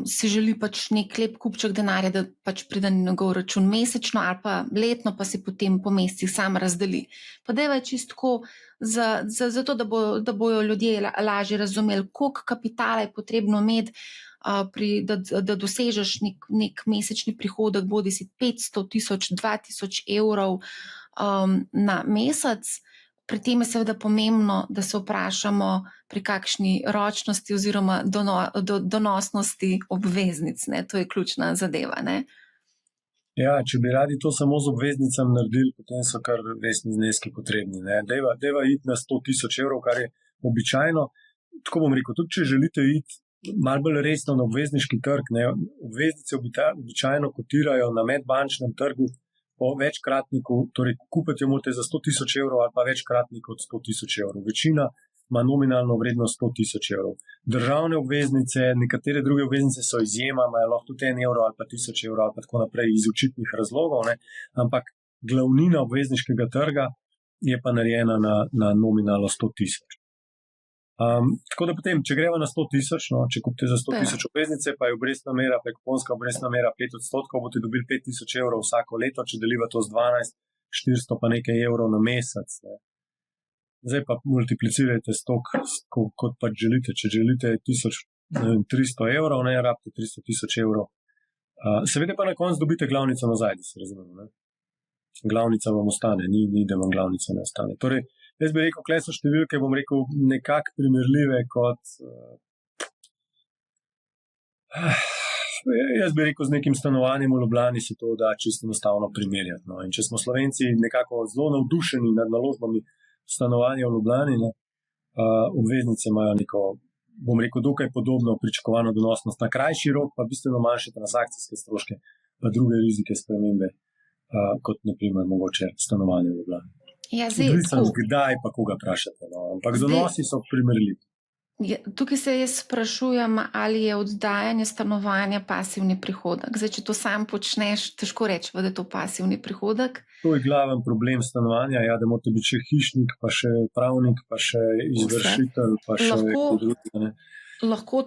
si želi pač nek lep kupček denarja, da pač pride na njegov račun mesečno ali pa letno, pa si potem po mesecih sam razdeli. Pa dajva čistko za to, da bojo ljudje lažje razumeli, koliko kapitala je potrebno imeti, da dosežeš nek mesečni prihodek, bodi si 500 000, 2000 evrov na mesec. Pri tem je seveda pomembno, da se vprašamo pri kakšni ročnosti oziroma donosnosti obveznic. Ne? To je ključna zadeva. Ne? Ja, če bi radi to samo z obveznicami naredili, potem so kar resni zneski potrebni. Deva iti na 100 000 evrov, kar je običajno. Tako bom rekel, tudi če želite iti malo bolj resno na obvezniški trg, ne? Obveznice običajno kotirajo na medbančnem trgu po večkratniku, torej kupiti jo morate za 100 000 evrov ali pa večkratnik od 100 000 evrov. Večina ima nominalno vrednost 100 000 evrov. Državne obveznice, nekatere druge obveznice so izjema, imajo lahko tudi 1 evro ali pa 1000 evrov ali pa tako naprej iz očitnih razlogov, ne? Ampak glavnina obvezniškega trga je pa narejena na nominalno 100 000. Tako da potem, če greva na 100 000, če kupite za 100 000 obveznice, pa je obrestna mera, kuponska obrestna mera 5%, boste dobili 5000 evrov vsako leto, če deliva to z 12, 400 pa nekaj evrov na mesec. Ne. Zdaj pa multiplicirajte s to, kot pač želite. Če želite 1300 evrov, ne rabite 300 000 evrov. Seveda pa na koncu dobite glavnico nazaj, da se razumemo. Ne. Glavnica vam ostane, ni da vam glavnica ne ostane. Torej, jaz bi rekel, kle so številke, bom rekel, nekako primerljive kot, jaz bi rekel, z nekim stanovanjem v Ljubljani se to da čisto enostavno primerjati. No. In če smo Slovenci nekako zelo navdušeni nad naložbami stanovanja v Ljubljani, ne, obveznice imajo neko, bom rekel, dokaj podobno pričakovano donosnost. Na krajši rok pa bistveno manjše transakcijske stroške, pa druge rizike spremembe, kot naprimer mogoče stanovanje v Ljubljani. Ja, Odvisno, kdaj pa koga vprašate, no. Ampak donosi so primerljivi. Tukaj se jaz sprašujem, ali je oddajanje stanovanja pasivni prihodek. Zdaj, če to sam počneš, težko reči, da je to pasivni prihodek. To je glaven problem stanovanja, ja, da morate biti še hišnik, pa še pravnik, pa še izvršitelj, pa še drugi. Lahko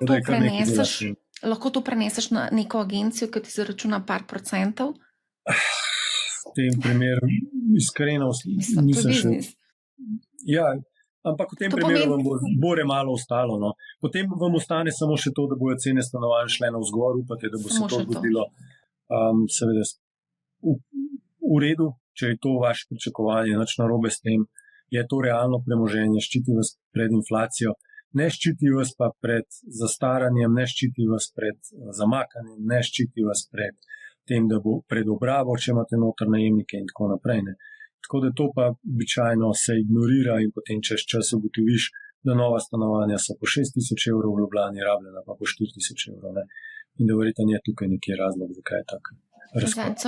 to preneseš na neko agencijo, ki ti zaračuna par procentov? V tem primeru iskreno nisem še. Ja, ampak v tem primeru vam bo malo ostalo. No. Potem vam ostane samo še to, da bojo cene stanovanj šle navzgor, upate, da bo se to zgodilo. Seveda v redu, če je to vaše pričakovanje, nič narobe s tem, je to realno premoženje, ščiti vas pred inflacijo, ne ščiti vas pa pred zastaranjem, ne ščiti vas pred zamakanjem, ne ščiti vas pred tem, da bo pred obrabo, če imate noter najemnike in tako naprej. Ne. Tako da to pa običajno se ignorira in potem čez čas ugotoviš, da nova stanovanja so po 6000 evrov v Ljubljani rabljena, pa po 4000 evrov. Ne. In da verjetno je tukaj neki razlog, zakaj je tak razpad.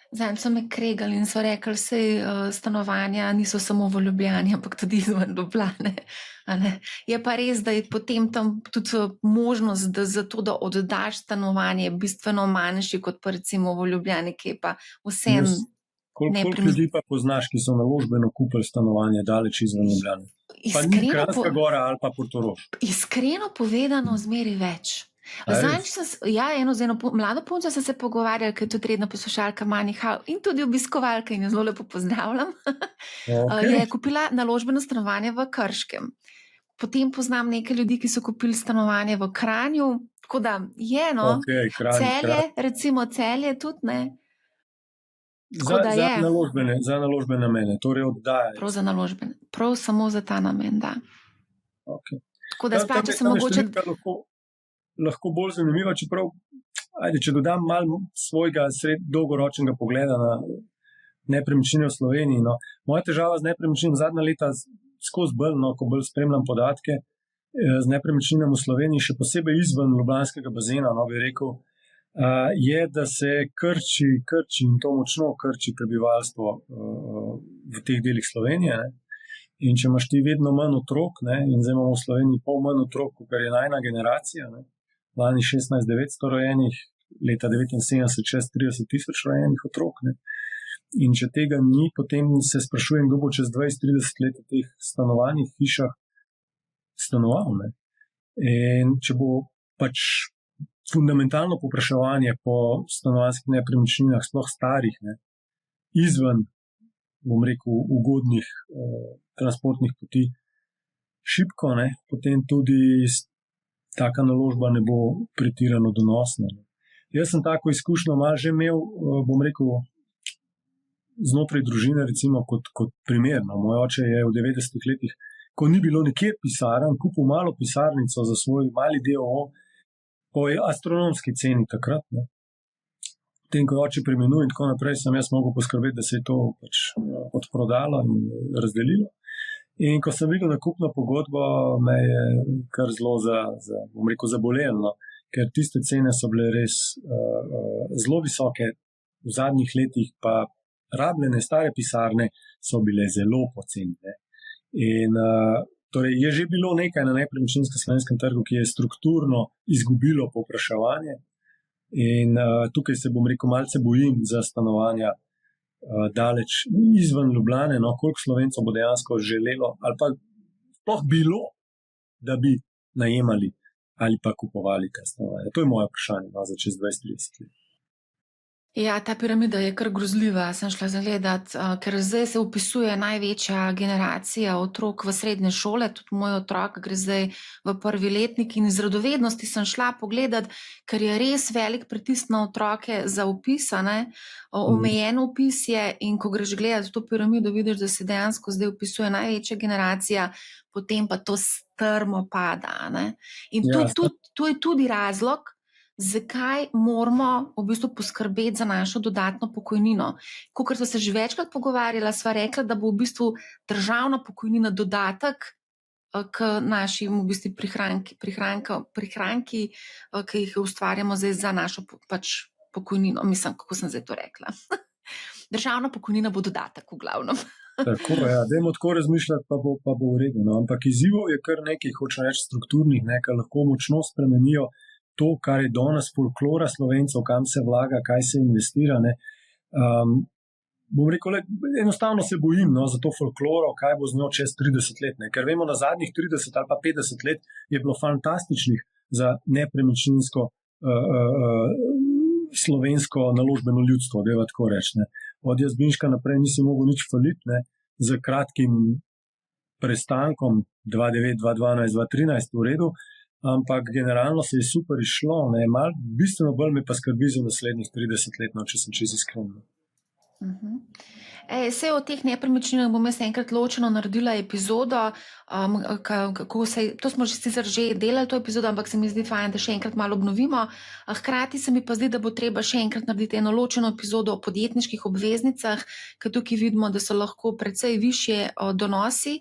Zanj so me kregali in so rekli, da stanovanja niso samo v Ljubljani, ampak tudi izven Ljubljane. Je pa res, da je potem tam tudi možnost, da za to, da oddaš stanovanje, bistveno manjši kot pa recimo v Ljubljani, ki je pa vsem Koliko ljudi pa poznaš, ki so naložbeno kupili stanovanje daleč izven Ljubljane? Pa ni Kranjska Gora ali pa Portorož. Iskreno povedano, zmeri več. Eno z eno mlado punco sem se pogovarjala, ker je tudi redna poslušalka Moneyhow in tudi obiskovalka in jo zelo lepo pozdravljam. Je kupila naložbeno stanovanje v Krškem. Potem poznam nekaj ljudi, ki so kupili stanovanje v Kranju, tako da je, no, Celje, recimo Celje tudi, ne. Za naložbene namene, torej oddajajo. Prav za naložbene, prav samo za ta namen, da. Okay. Tako da splača se mogoče... Lahko bolj zanimivo, čeprav, če dodam malo svojega dolgoročnega pogleda na nepremičnine v Sloveniji. No. Moja težava z nepremičninami zadnja leta skozi bolj, no, ko bolj spremljam podatke, z nepremičninami v Sloveniji, še posebej izven ljubljanskega bazena, no, bi rekel, je, da se krči in to močno krči prebivalstvo v teh delih Slovenije. Ne? In če imaš ti vedno manj otrok, ne? In zdaj imamo v Sloveniji pol manj otrok, kot je najna generacija, ne? Lani 16-900 rojenih, leta 79 čez 30,000 rojenih otrok. Ne? In če tega ni, potem se sprašujem, kdo bo čez 20-30 let v teh stanovanjih, hišah stanoval. Ne? In če bo pač fundamentalno povpraševanje po stanovanjskih nepremičninah, sploh starih, ne? Izven, bom rekel, ugodnih transportnih poti šibko, ne? Potem tudi taka naložba ne bo pretirano donosna. Ne? Jaz sem tako izkušnjo malo že imel, bom rekel, znotraj družine, recimo kot primer. No? Moj oče je v 90-ih letih, ko ni bilo nikjer pisarn, kupil malo pisarnico za svoj mali DOO po astronomski ceni takrat. Ne? Potem, ko je oče preminul in tako naprej, sem jaz mogel poskrbeti, da se je to pač odprodalo in razdelilo. In ko sem videl nakupno pogodbo, me je kar zelo bom rekel, zabolelo, ker tiste cene so bile res zelo visoke v zadnjih letih, pa rabljene stare pisarne so bile zelo poceni. In torej je že bilo nekaj na nepremičninskem slovenskem trgu, ki je strukturno izgubilo povpraševanje. In tukaj se, bom rekel, malce bojim za stanovanja daleč izven Ljubljane, no, koliko Slovencev bo dejansko želelo ali pa sploh bilo, da bi najemali ali pa kupovali ta stanovanja. To je moje vprašanje, no, za čez 20-30 let. Ja, ta piramida je kar grozljiva, sem šla zagledat, ker zdaj se vpisuje največja generacija otrok v srednje šole, tudi moj otrok gre zdaj v prvi letnik in iz radovednosti sem šla pogledat, ker je res velik pritisk na otroke za vpis, omejen vpis je, in ko greš gledat to piramido, vidiš, da se dejansko zdaj vpisuje največja generacija, potem pa to strmo pada. Ne? In to je tudi razlog, zakaj moramo v bistvu poskrbeti za našo dodatno pokojnino. Kakor smo se že večkrat pogovarjala, sva rekla, da bo v bistvu državna pokojnina dodatek k našim v bistvu prihranki, ki jih ustvarjamo zdaj za našo pač pokojnino. Mislim, kako sem zdaj to rekla. Državna pokojnina bo dodatek v glavnem. Tako, ja, dajmo tako razmišljati, pa bo v redu. No. Ampak izzivov je kar nekaj, hočem reči, strukturnih, ki lahko močno spremenijo to, kar je danes folklora Slovencev, kam se vlaga, kaj se investira. Bom rekel, enostavno se bojim za to folkloro, kaj bo z njo čez 30 let. Ne? Ker vemo, na zadnjih 30 ali pa 50 let je bilo fantastičnih za nepremičninsko slovensko naložbeno ljudstvo, da je tako reči. Od Jazbinška naprej nisi mogel nič faliti, z kratkim prestankom 2009, 2012, 2013 v redu, ampak generalno se je super išlo, bistveno bolj me pa skrbi za naslednjih 30 let, če sem čisto iskren. Vse o teh nepremičninah bom jaz enkrat ločeno naredila epizodo, to smo sicer že delali to epizodo, ampak se mi zdi fajn, da še enkrat malo obnovimo. Hkrati se mi pa zdi, da bo treba še enkrat narediti eno ločeno epizodo o podjetniških obveznicah, ker tukaj vidimo, da so lahko precej višje donosi,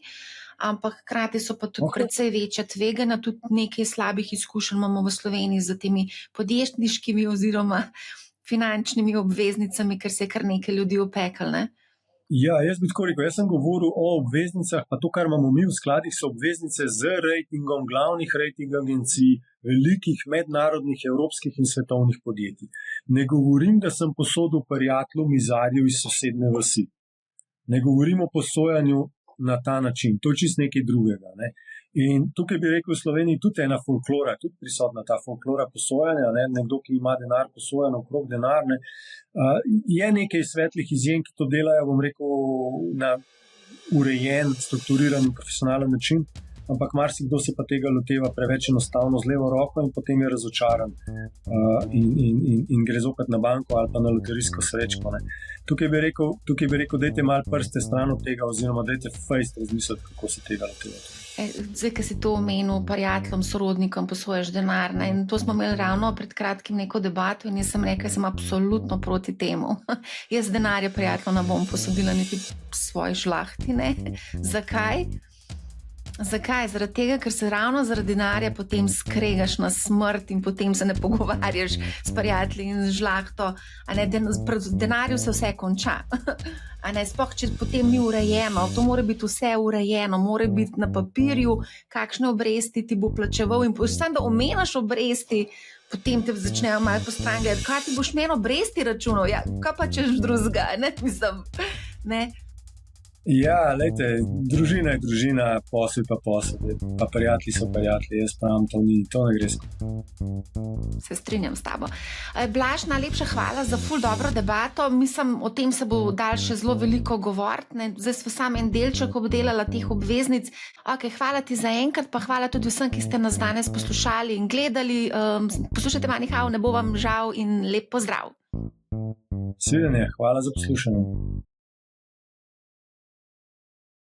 ampak hkrati so pa tudi precej večja tveganja, tudi nekaj slabih izkušenj imamo v Sloveniji z temi podjetniškimi oziroma finančnimi obveznicami, ker se je kar nekaj ljudi opeklo, ne? Ja, jaz bi tako rekel, jaz sem govoril o obveznicah, pa to, kar imamo mi v skladih, so obveznice z rejtingom glavnih rejting agencij, velikih mednarodnih, evropskih in svetovnih podjetij. Ne govorim, da sem posodil prijatelju mizarjev iz sosedne vasi. Ne govorim o posojanju na ta način, to je čist nekaj drugega. Ne? In tukaj bi rekel, v Sloveniji tudi ena folklora, tudi prisotna ta folklora posojanja, nekdo, ki ima denar posojan okrog denar, je nekaj svetlih izjem, ki to delajo, bom rekel, na urejen, strukturiran in profesionalen način, ampak marsikdo se pa tega loteva preveč enostavno z levo roko in potem je razočaran in gre zopet na banko ali pa na loterijsko srečko. Ne. Tukaj bi rekel, dajte malo prste stran od tega oziroma dajte fejst razmisliti, kako se tega lotevati. Zdaj, ki si to omenil, prijateljem, sorodnikom posojaš denar, in to smo imeli ravno pred kratkim neko debato in jaz sem rekla, sem absolutno proti temu. Jaz denarja prijateljem ne bom posodila niti svoji žlahti, ne. Zakaj? Zakaj? Zaradi tega, ker se ravno zaradi denarja potem skregaš na smrt in potem se ne pogovarjaš s prijatelji in z žlahto. Pri denarju se vse konča. Sploh, če potem ni urejeno, to mora biti vse urejeno, mora biti na papirju, kakšne obresti ti bo plačeval. In samo da omeniš obresti, potem te začnejo malo postran gledati, kaj ti boš meni obresti računal, ja, kaj pa češ drugega, ne. Ja, lejte, družina je družina, posel pa posel, pa prijatelji so prijatelji, jaz pravim, to ne gre skupaj. Se strinjam s tabo. Blaž, najlepša hvala za ful dobro debato. Mislim, o tem se bo dal še zelo veliko govoriti. Zdaj smo samo en delček obdelala teh obveznic. Hvala ti za enkrat, pa hvala tudi vsem, ki ste nas danes poslušali in gledali. Poslušajte Money How, ne bo vam žal in lep pozdrav. Svidenje, hvala za poslušanje.